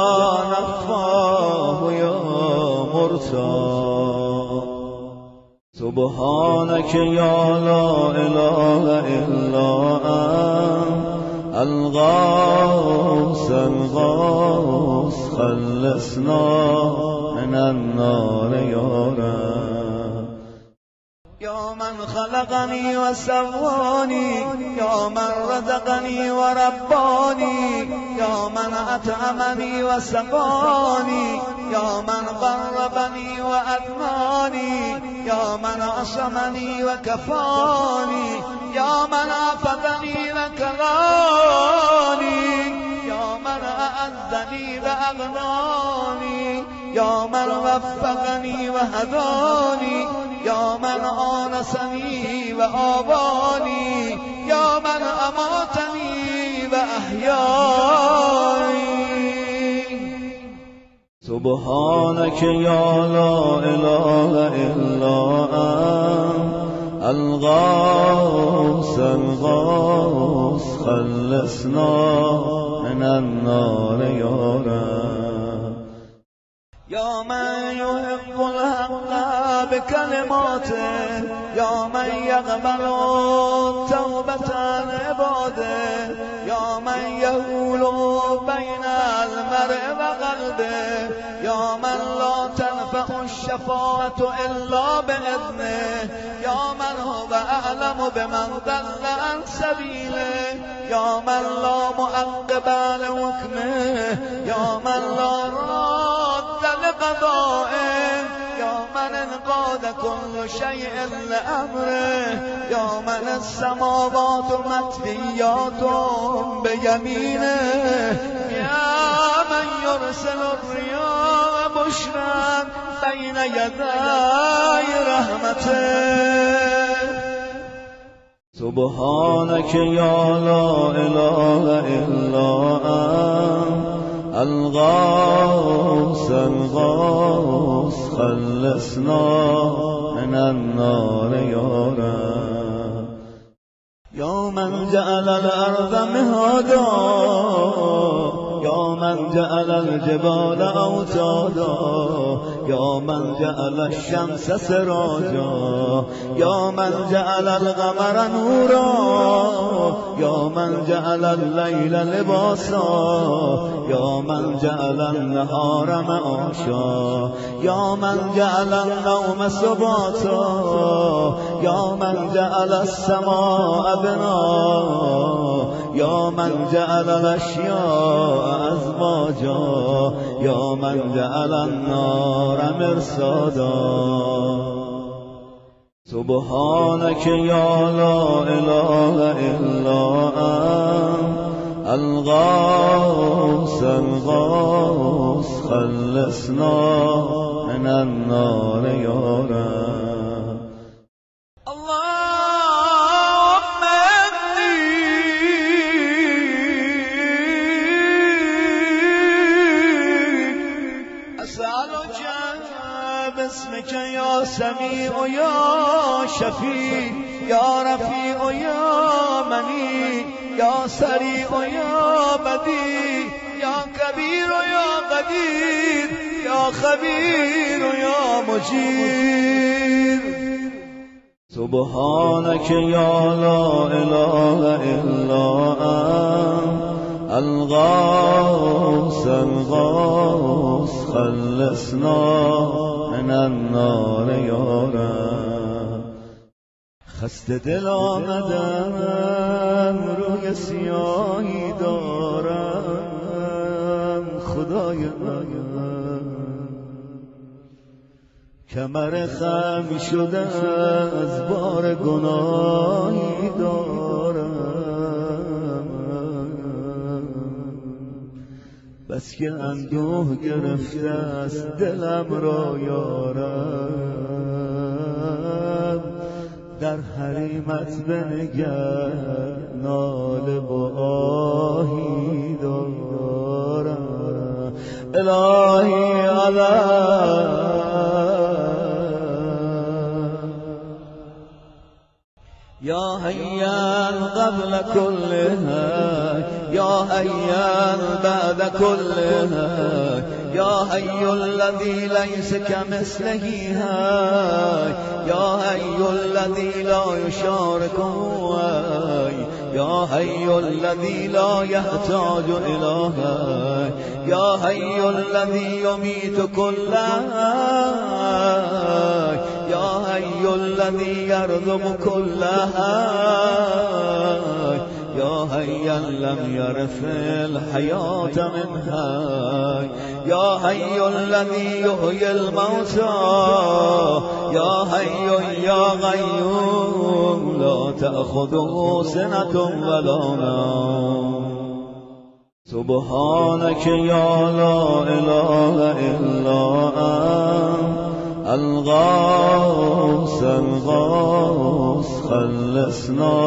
نفاه يا مرتاح سبحانك يا لا إله إلا أنت الغوث الغوث خلصنا من النار يا رب يا من خلقني وسواني يا من رزقني ورباني يا من أطعمني وسقاني يا من قربني وأدناني يا من عصمني وكفاني يا من عافظني وكراني يا من أعزني وأغناني يا من وفقني وهداني يا من آنسني وآواني يا من أماتني وأحياني سبحانك يا لا إله إلا أنت الغوث الغوث خلصنا من النار يا رب يا من يحب الحق بكلماته يا من يقبل توبة عباده يا من يهول بين المرء وقلبه يا من لا تنفع الشفاعة إلا بإذنه يا من هو أعلم بمن ضل عن سبيله يا من لا معقب لحكمه يا من لا راد لقضائه يا من انقاد كل شيء لأمره يا من السماوات مطويات بيمينه يا من يرسل الرياح بشرا بين يدي رحمته سبحانك يا لا إله إلا أنت الغوث الغوث خلصنا من النار يا رب يا من جعل الأرض مهادا يا من جعل الجبال أوتادا يا من جعل الشمس سراجا يا من جعل القمر نورا يا من جعل الليل لباسا يا من جعل النهار معاشا يا من جعل النوم سباتا يا من جعل السماء بناء يا من جعل الأشياء أزواجا يا من جعل النار مرصادا سبحانك يا لا إله إلا أنت الغوث الغوث خلصنا من النار يا رب. اللهم أسألك باسمك يا سميع يا شفيع يا رفيع يا مني يا سريع يا بديع يا كبير يا قدير يا خبير يا مجير. سبحانك يا لا إله إلا أنت الغوث الغوث خلصنا من النار يا رب. خسته دل آمدم روی سیاهی دارم خدای من، کمر خم شده از بار گناهی دارم، بس که اندوه گرفته است دلم را یارم، در حریمت بنگر ناله و آهی دارم. الهی علم یا حیا قبل كل حی یا حیا بعد كل حی یا حی الذی لیس کمثله حی یا حی الذی لا یشارکه حی یا حی الذی لا یحتاج الی حی یا حی الذی یمیت کل حی یا حی الذی یرزق کل حی یا حیا لم یرث الحیاة من حی یا حی الذی یحیی الموتى یا حی یا قیوم لا تأخذه سنة ولا نوم. سبحانك يا لا إله إلا أنت الغوث الغوث خلصنا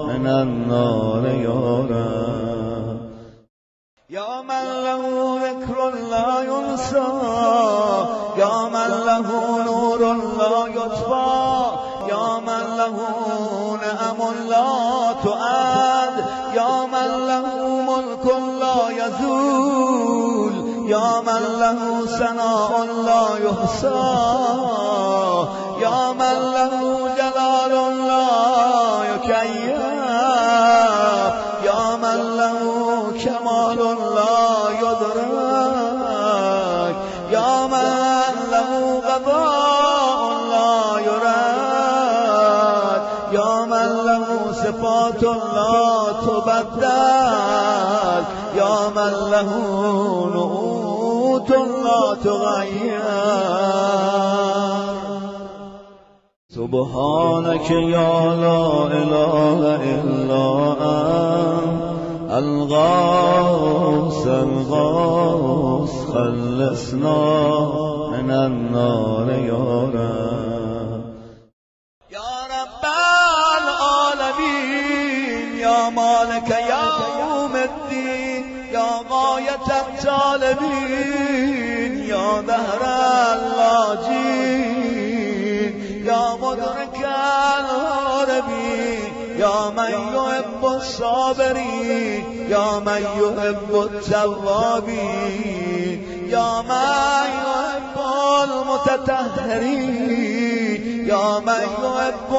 من النار يا رب. يا من له ذكر لا ينسى يا من له نور لا يطفى يا من له نعم لا تعد يا من له ملك لا يزول يا من له ثناء لا يحصى يا من له جلال لا يكيف يا من له كمال لا يدرك يا من له قضاء لا يرد يا من له صفات لا تبدل يا من له نعوت لا تغير. سبحانك يا لا إله إلا أنت الغوث الغوث خلصنا من النار يا رب. يا رب العالمين يا مالك يوم الدين يا غاية الطالبين يا دهر اللاجين يا مدرك الهاربين يا من يحب الصابرين يا من يحب التوابين يا من يحب المتطهرين يا من يحب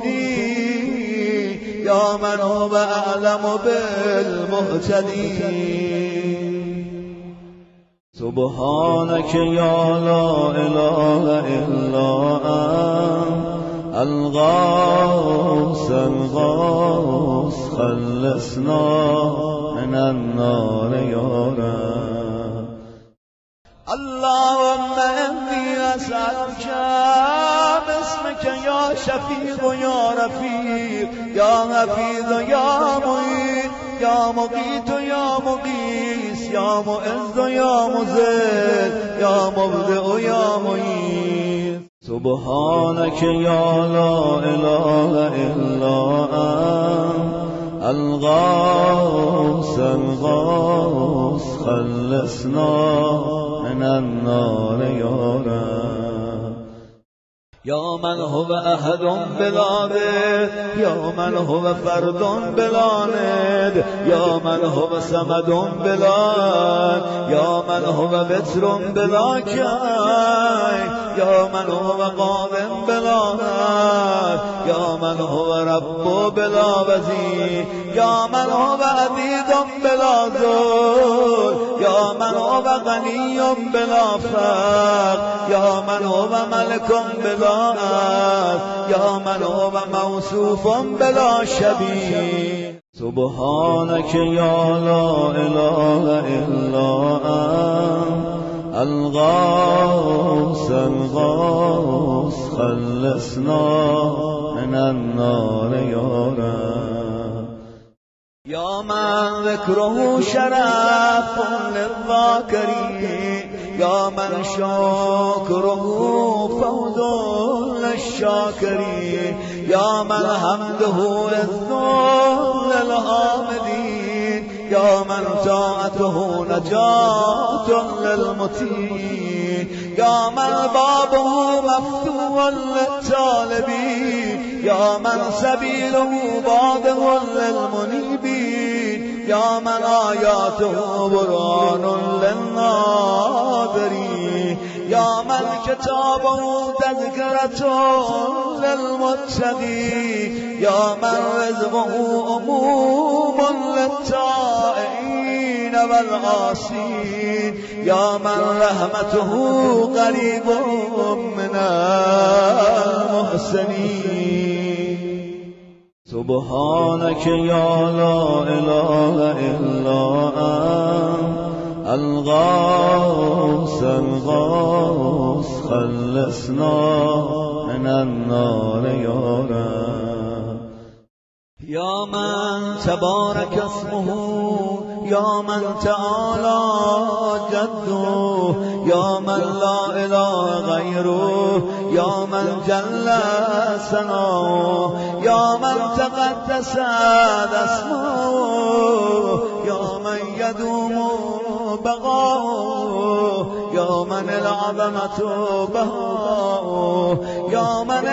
المحسنين يا من هو أعلم بالمهتدين. سبحانك يا لا إله إلا أنت الغوث الغوث خلصنا من النار يا رب. اللهم إني أسألك اسمك یا شفیق و یا رفیق یا حفیظ و یا معید یا مقیت و یا مقیس یا معز و یا مذل یا مبدع و یا معید سبحانك یا لا اله الا انت الغوث الغوث خلصنا من النار یا رب یا من هو احد بلا ند یا من هو فرد بلا ند یا من هو صمد بلا یا من هو وتر بلا کی یا من هو قادم بلا ند یا من هو رب بلا وزیر یا من هو عزیز بلا ذل یا من هو غنی بلا فقر یا من هو ملک بلا یا من هو موصوف بلا شبیه سبحانك یا لا اله الا انت الغوث الغوث خلصنا من النار یا رب یا من ذکره شرف للذاکرین یا من شکره فوز للشاکرین یا من حمده عز للحامدین یا من طاعته نجات للمطیعین یا من بابه مفتوح للطالبین یا من سبیله واضح للمنیبین یا من آیاته برهان للناظرین یا من کتابه تذکرة للمتقین یا من رزقه عموم للطائعین والعاصین یا من رحمته قریب من المحسنین سبحانك یا لا اله الا انت الغوث الغوث خلصنا من النار یا رب یا من تبارک اسمه یا من تعالی جده یا من لا اله غیره یا من جل ثناؤه یا من تقدست اسماؤه یا من یدوم بقاؤه یا من العظمة بهاؤه یا من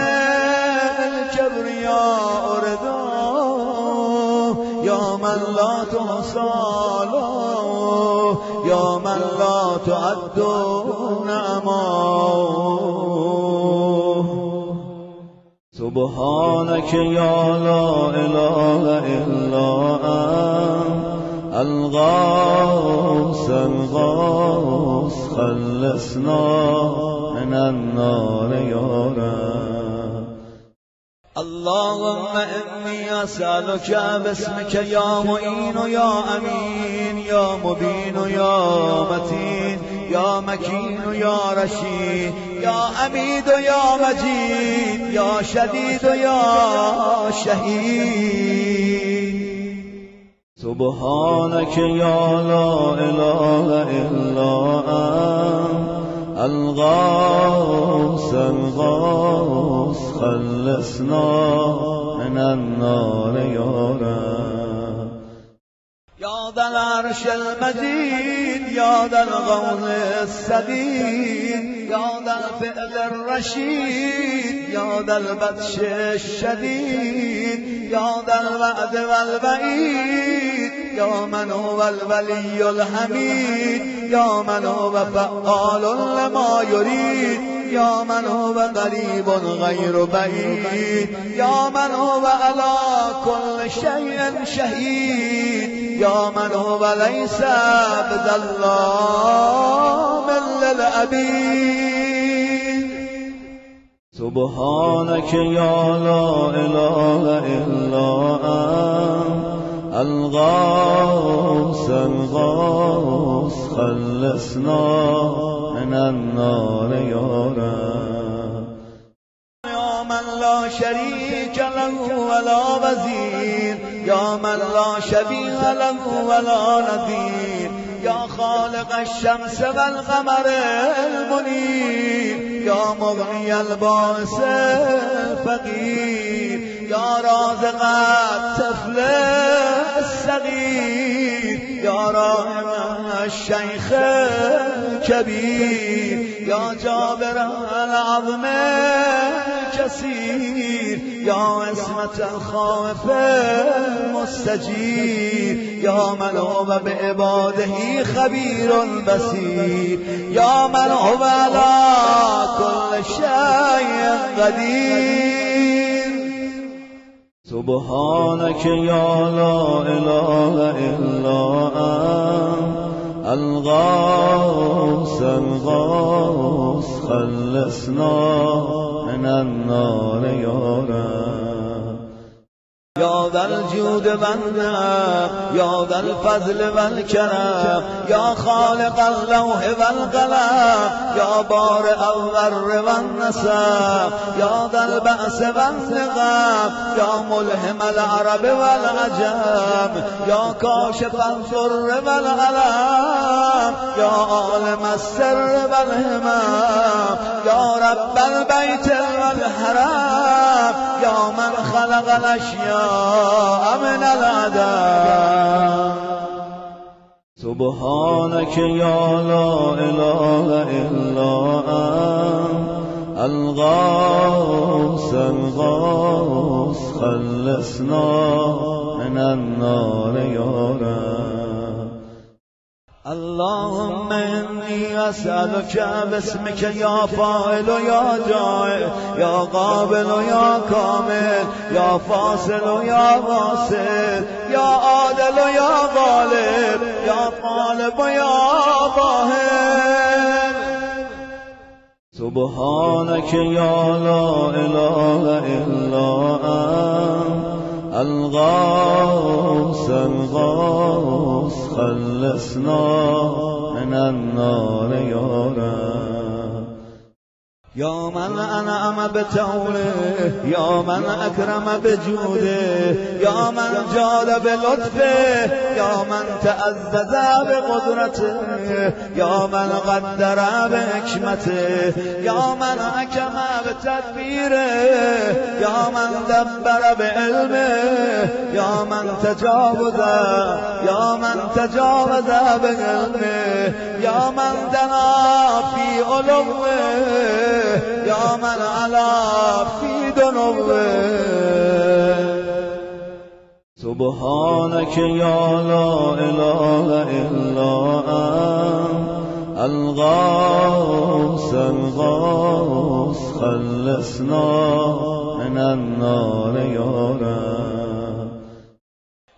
الكبرياء رداؤه یا من لا تحصى له یا من لا تعد نعماؤه سبحانك یا لا اله الا انت الغوث الغوث خلصنا من النار یا رب اللهم انی اسألك باسمك یا معین و یا امین یا مبین و یا متین یا مکین و یا رشید یا حمید و یا مجید یا شدید و یا شهید سبحانك یا لا اله الا انت الغوث الغوث خلصنا من النار یا رب یا ذا العرش المجید یا ذا القول السدید یا ذا الفعل الرشید یا ذا البطش الشدید یا ذا الوعد والوعید یا من هو الولی الحمید یا من هو فعال لما یرید یا من هو قریب غیر بعید یا من هو علی کل شیء شهید یا من هو لیس بظلام للعبید سبحانك یا لا اله الا انت الغوث الغوث خلصنا من النار یا رب یا من ولا وزیر یا من لا شبیه له ولا نظیر یا خالق الشمس والقمر المنیر یا مغنی الباس الفقیر یا رازق الطفل الصغیر یا راحم الشیخ الکبیر یا جابر العظم الکثیر یا عصمت الخائف المستجیر یا من هو بعباده خبیر بصیر یا من هو علی كل شيء قدیر سبحانك يا لا إله إلا أنت الغوث الغوث خلصنا من النار يا رب یا ذا الجود والنعم یا ذا الفضل والکرم یا خالق اللوح والقلم یا بارئ الذر والنسب یا ذا البأس والنقم یا ملهم العرب والعجم یا کاشف الضر والألم یا عالم السر والهمم یا رب البيت والحرم یا من خلق الاشیاء من العدم سبحانك يا لا إله إلا أنت الغوث الغوث خلصنا من النار يا رب اللهم إني أسألك باسمك يا فاعل يا جاعل يا قابل يا كامل يا فاصل يا واصل يا عادل يا غالب يا طالب يا ظاهر سبحانك يا لا إله إلا أنت الغوث الغوث خلصنا من النار يا رب يا من أنعم بتوله يا من أكرم بجوده يا من جاد بلطفه يا من تعزز بقدرته يا من قدر بحكمته يا من حكم بتدبيره يا من دبر بعلمه يا من تجاوز بعلمه يا من دنا في علوه يا من علا في دنوه سبحانك يا لا إله إلا أنت الغوث الغوث خلصنا من النار يا رب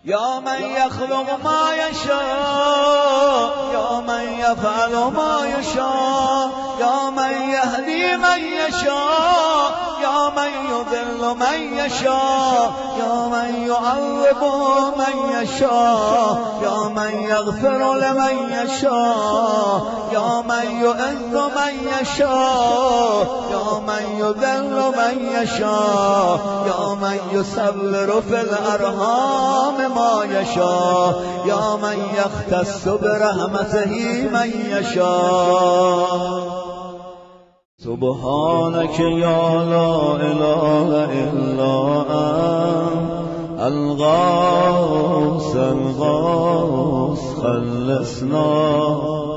يا من يخلق ما يشاء يا من يفعل ما يشاء يا من يهدي من يشاء يا من يضل من يشاء يا من يعذب من يشاء يا من يغفر لمن يشاء يا من يعز من يشاء يا من يذل من يشاء يا من يصبر في الأرحام ما يشاء يا من يختص برحمته من يشاء سبحانك يا لا إله إلا أنت الغوث الغوث خلصنا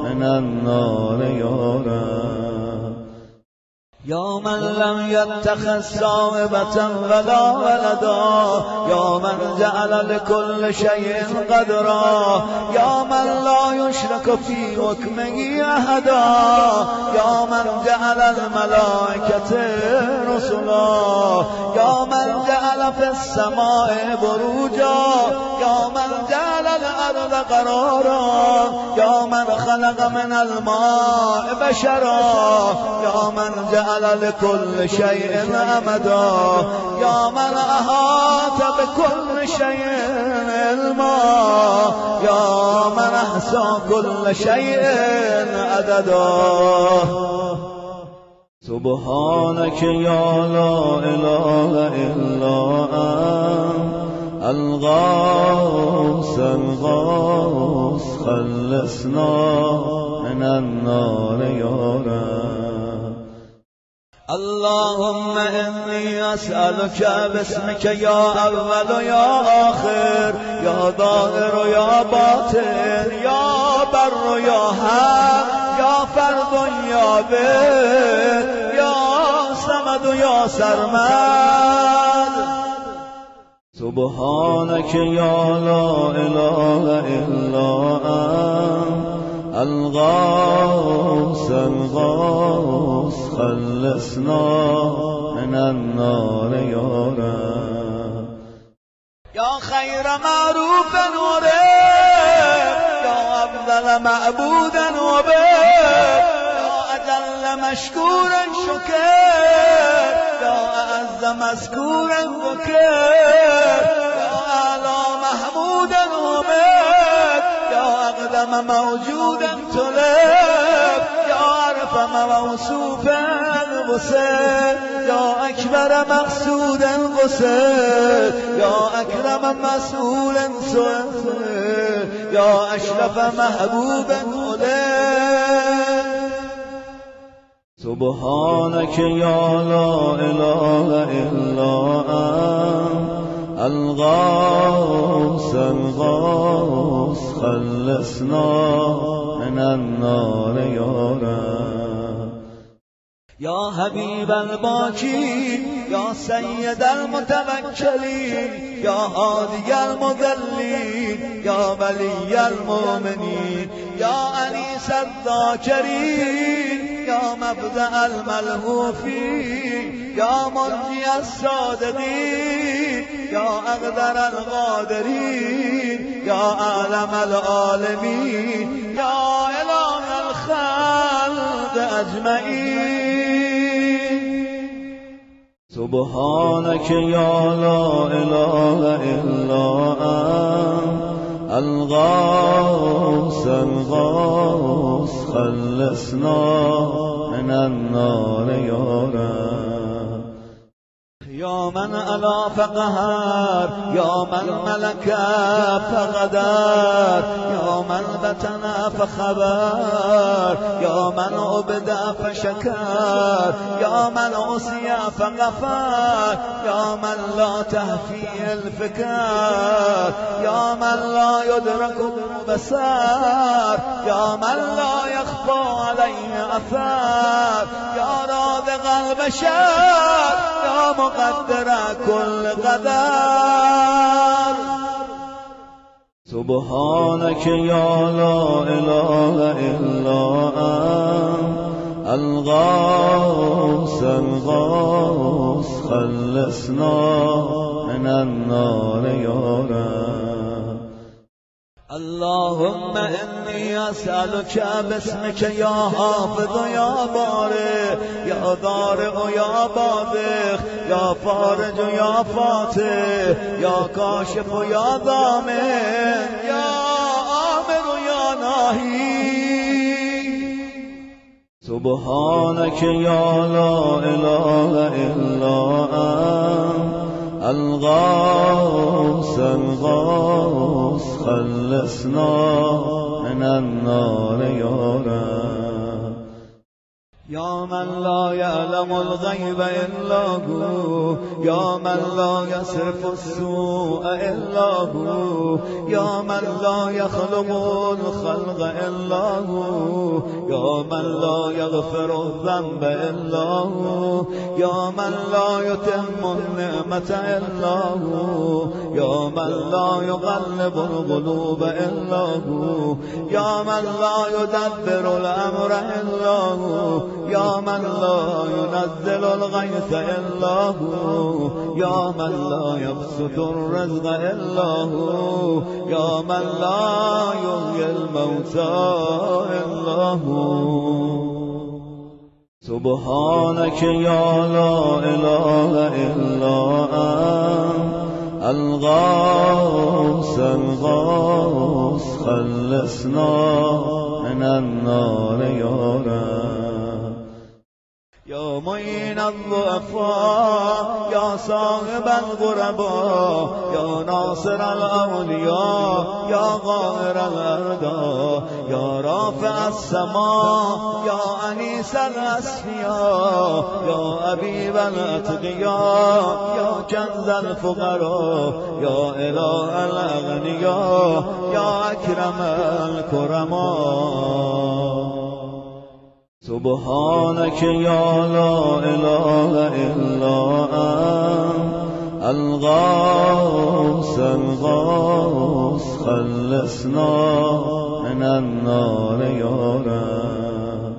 من النار يا رب يا من لم يتخذ صاحبة ولا ولدا يا من جعل لكل شيء قدرا يا من لا يشرك في حكمه أحدا يا من جعل الملائكة رسلا يا من جعل في السماء بروجا يا من جعل الأرض قرارا يا من خلق من الماء بشرا يا من جعل لكل شيء أمدا يا من أحاط بكل شيء علما يا من أحصى كل شيء عددا سبحانك يا لا إله إلا أنت الغوث الغوث خلصنا من النار يا رب. اللهم إني أسألك باسمك يا أول يا آخر يا ظاهر يا باطن يا بر يا حق يا فرد يا بر يا صمد يا سرمد. سبحانك يا لا إله إلا أنت الغوث الغوث خلصنا من النار يا رب. يا خير معروف ورب يا أفضل معبود وبر يا أجل مشكور شكر يا أعز مذكور ذكر يا أعلى محمود ومد يا أقدم موجود طلب يا أرفع موصوف غسل يا أكبر مقصود غسل يا أكرم مسؤول سؤال يا أشرف محبوب أولاد. سبحانك يا لا إله إلا أنت الغوث الغوث خلصنا من النار يا رب. يا حبيب الباكين يا سيد المتوكلين يا هادي المذلين يا ولي المؤمنين يا أنيس الذاكرين يا مبدأ الملهوفين يا منجي الصادقين يا أقدر القادرين يا أعلم العالمين يا إله الخلق أجمعين. سبحانك يا لا إله إلا أنت الغوث الغوث خلصنا من النار يا رب. يا من ألا فقهر يا من ملك فقدر يا من بتنا فخبر يا من عبد فشكر يا من عصي فغفر يا من لا تهفي الفكر يا من لا يدرك بالبصر يا من لا يخفى عليه أثر يا رازق البشر يا مقدر كل قدر. سبحانك يا لا إله إلا أنت الغوث الغوث خلصنا من النار يا رب. اللهم إني أسألك باسمك يا حافظ يا بارئ يا ضارع يا باذخ يا فارج يا فاتح يا كاشف يا ضامن يا آمر يا ناهي. سبحانك يا لا إله إلا أنت الغوث الغوث خلصنا من النار يا رب. يا من لا يعلم الغيب إلا هو يا من لا يصرف السوء إلا هو يا من لا يخلق الخلق إلا هو يا من لا يغفر الذنب إلا هو يا من لا يتم النعمة إلا هو يا من لا يقلب القلوب إلا هو يا من لا يدبر الأمر إلا هو يا من لا ينزل الغيث إلا هو يا من لا يبسط الرزق إلا هو يا من لا يحيي الموتى إلا هو. سبحانك يا لا إله إلا أنت الغوث الغوث خلصنا من النار يا رب. يا معين الضعفاء يا صاحب الغرباء يا ناصر الأولياء يا غائر الأرض يا رافع السماء يا أنيس الأسفياء يا أبيب الأتقياء يا كنز الفقراء يا إله الأغنياء يا أكرم الكرماء سبحانك يا لا إله إلا أنت الغوث الغوث خلصنا من النار يا رب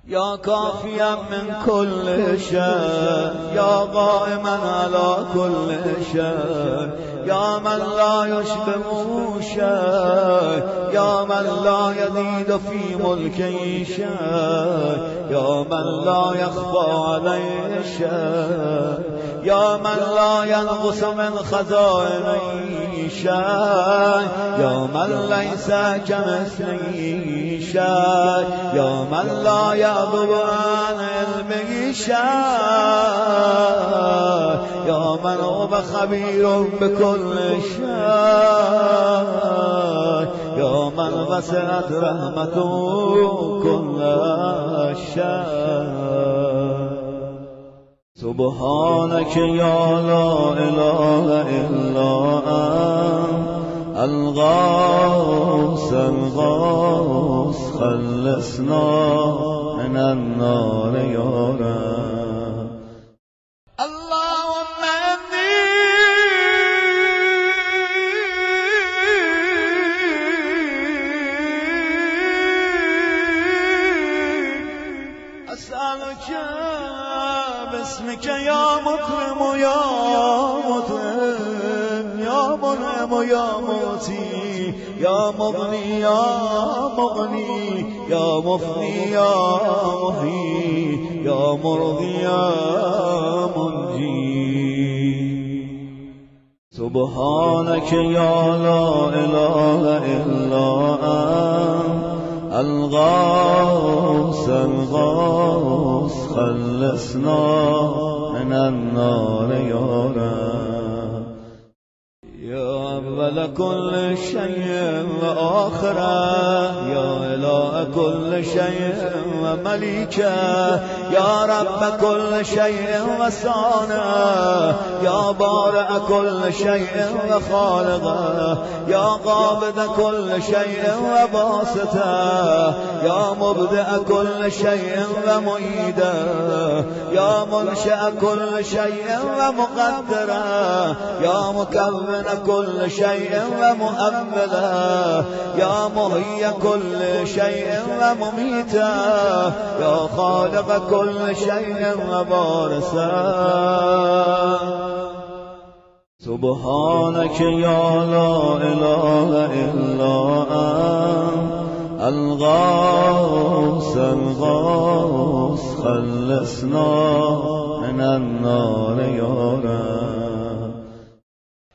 يا كافيا من كل شيء يا قائما على كل شيء يا من لا يشبه شيء يا من لا يزيد في ملكه شيء يا من لا يخفى عليه شيء يا من لا ينقص من خزائنه شيء يا من ليس كمثله شيء يا من لا يغضب عن علمه شيء يا من هو خبير بكل شيء يا من وسعت رحمته كل شيء سبحانك يا لا إله إلا أنت الغوث الغوث خلصنا من النار يا رب اللهم إني أسألك باسمك يا مكرم يا مطعم يا منعم يا موتي يا مغني يا مغني يا مفني يا محيي يا مرضي يا منجي سبحانك يا لا إله إلا أنت الغوث الغوث خلصنا من النار يا رب يا أول كل شيء وآخره يا إله كل شيء ومليكه يا رب كل شيء وصانعه يا بارئ كل شيء وخالقه يا قابض كل شيء وباسطه يا مبدئ كل شيء ومعيده يا منشأ كل شيء ومقدره يا مكون كل شيء ومؤمله يا مهي كل شيء ومميته يا خالق كل شيء وبارسه سبحانك يا لا إله إلا أنت الغوث الغوث خلصنا من النار يا رب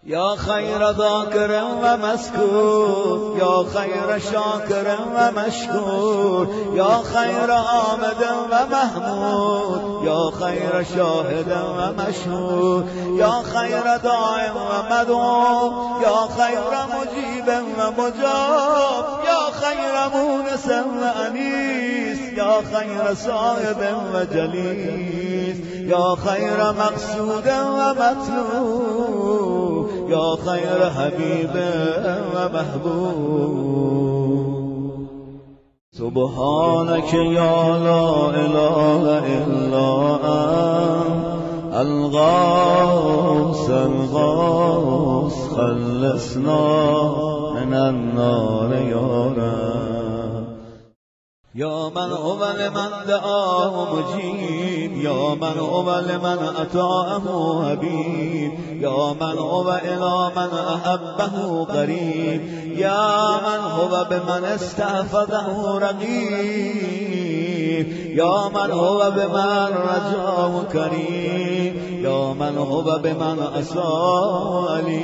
يا خير ذاكر ومذكور يا خير شاكر ومشكور يا خير آمد ومحمود يا خير شاهد ومشهود يا خير داعٍ ومدعو يا خير مجيب ومجاب يا خير مونس وأنيس يا خير صاحب وجليس يا خير مقصود ومطلوب يا خير حبيب ومحبوب سبحانك يا لا إله إلا أنت الغوث الغوث خلصنا من النار يا رب يا من هو لمن دعاه مجيب يا من هو لمن أطاعه حبيب يا من هو إلى من أحبه قريب يا من هو بمن استحفظه رقيب يا من هو بمن رجاه كريم یا من هو بمن عصانی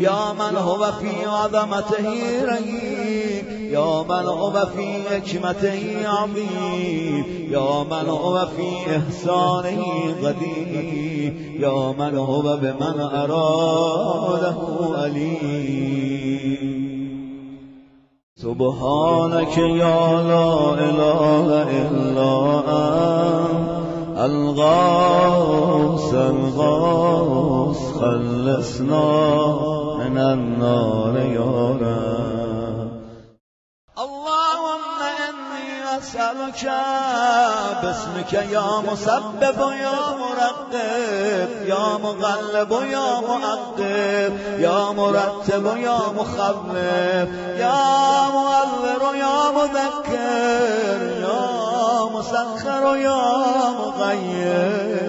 یا من هو فی عظمته رهیم یا من هو فی حکمته عظیم یا من هو فی احسانه قدیم یا من هو بمن اراده علیم سبحانك يا لا إله إلا أنت الغوث الغوث خلصنا من النار يا رب اللهم إني أسألك باسمك يا مسبب يا مرقب يا مغلب يا معقب يا مرتب يا مخلف يا مؤذر يا مذكر يا مسخر يا مغير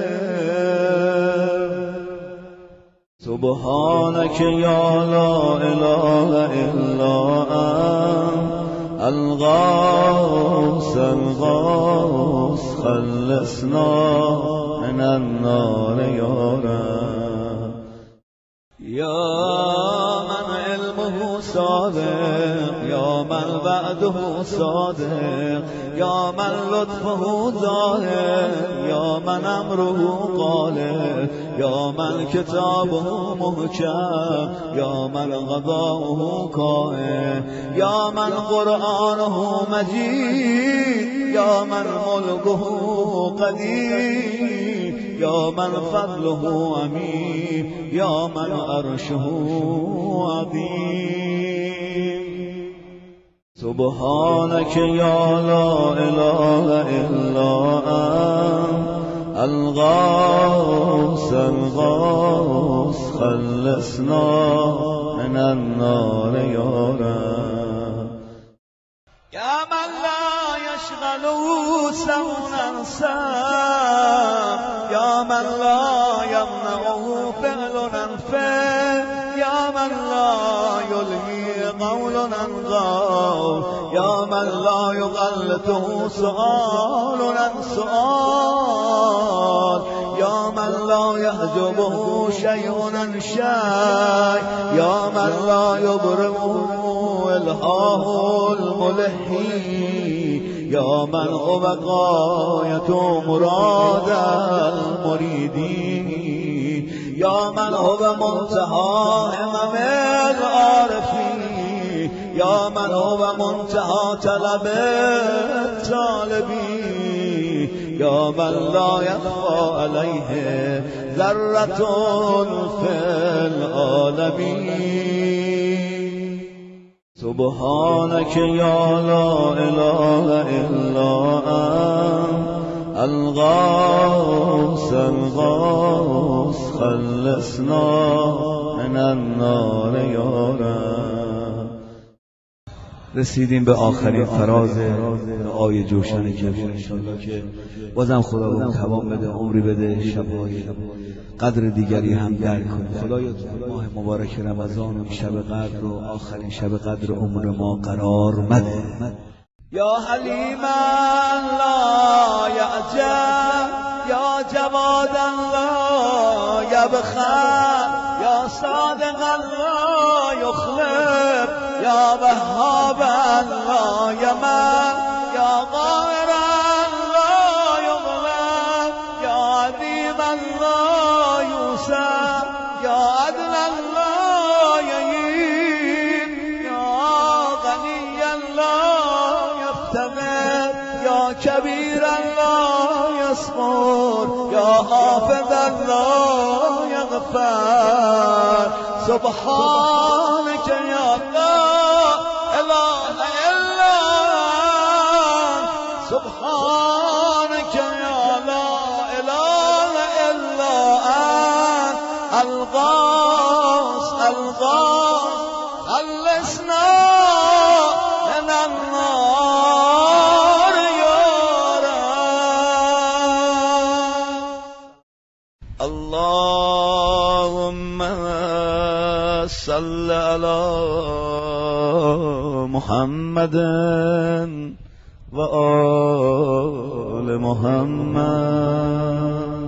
سبحانك يا لا إله إلا أنت الغوث الغوث خلصنا من النار يا رب يا من علمه صادق يا من وعده صادق يا من لطفه ظاهر يا من امره قالب يا من كتابه محكم يا من قضاؤه قائم يا من قرآنه مجيد يا من ملكه قديم يا من فضله عميم يا من عرشه عظيم سبحانك يا لا إله إلا أنت الغوث الغوث خلصنا من النار يا رب يا من لا يشغله سون انسان يا من لا يمنعه فعل انفه يا من لا يلهي قول عن قول يا من لا يغلطه سؤال عن سؤال يا من لا يحجبه شيء عن شيء يا من لا يبرمه الهاه الملحي يا من هو غاية مراد المريدين يا من هو منتهى همم العارفين يا من هو منتهى طلب الطالبين يا من لا يخفى عليه ذرة في العالمين سبحانك يا لا إله إلا أنت الغوث الغوث خلصنا من النار يا رب رسیدیم به آخرین فراز دعای جوشن کبیر انشاءالله که بازم خدا به توان بده عمری بده شبهای قدر دیگری هم درک کنه. خدایا ماه مبارک رمضان و شب قدر رو آخرین شب قدر عمر ما قرار مده. یا حلیما لا یعجب یا جوادا لا یبخل یا صادقا لا یخلف یا وهابا لا یمن یا قاهرا لا یغلب یا عظیما لا یوسف یا عدلا لا یهین یا غنیا لا یا کبیرا لا یصبر یا حافظا لا یغفر سبحانك یا لا اله الا انت سبحانك یا لا اله الا انت الغوث الغوث خلصنا من النار يا رب اللهم صل على محمد وآل محمد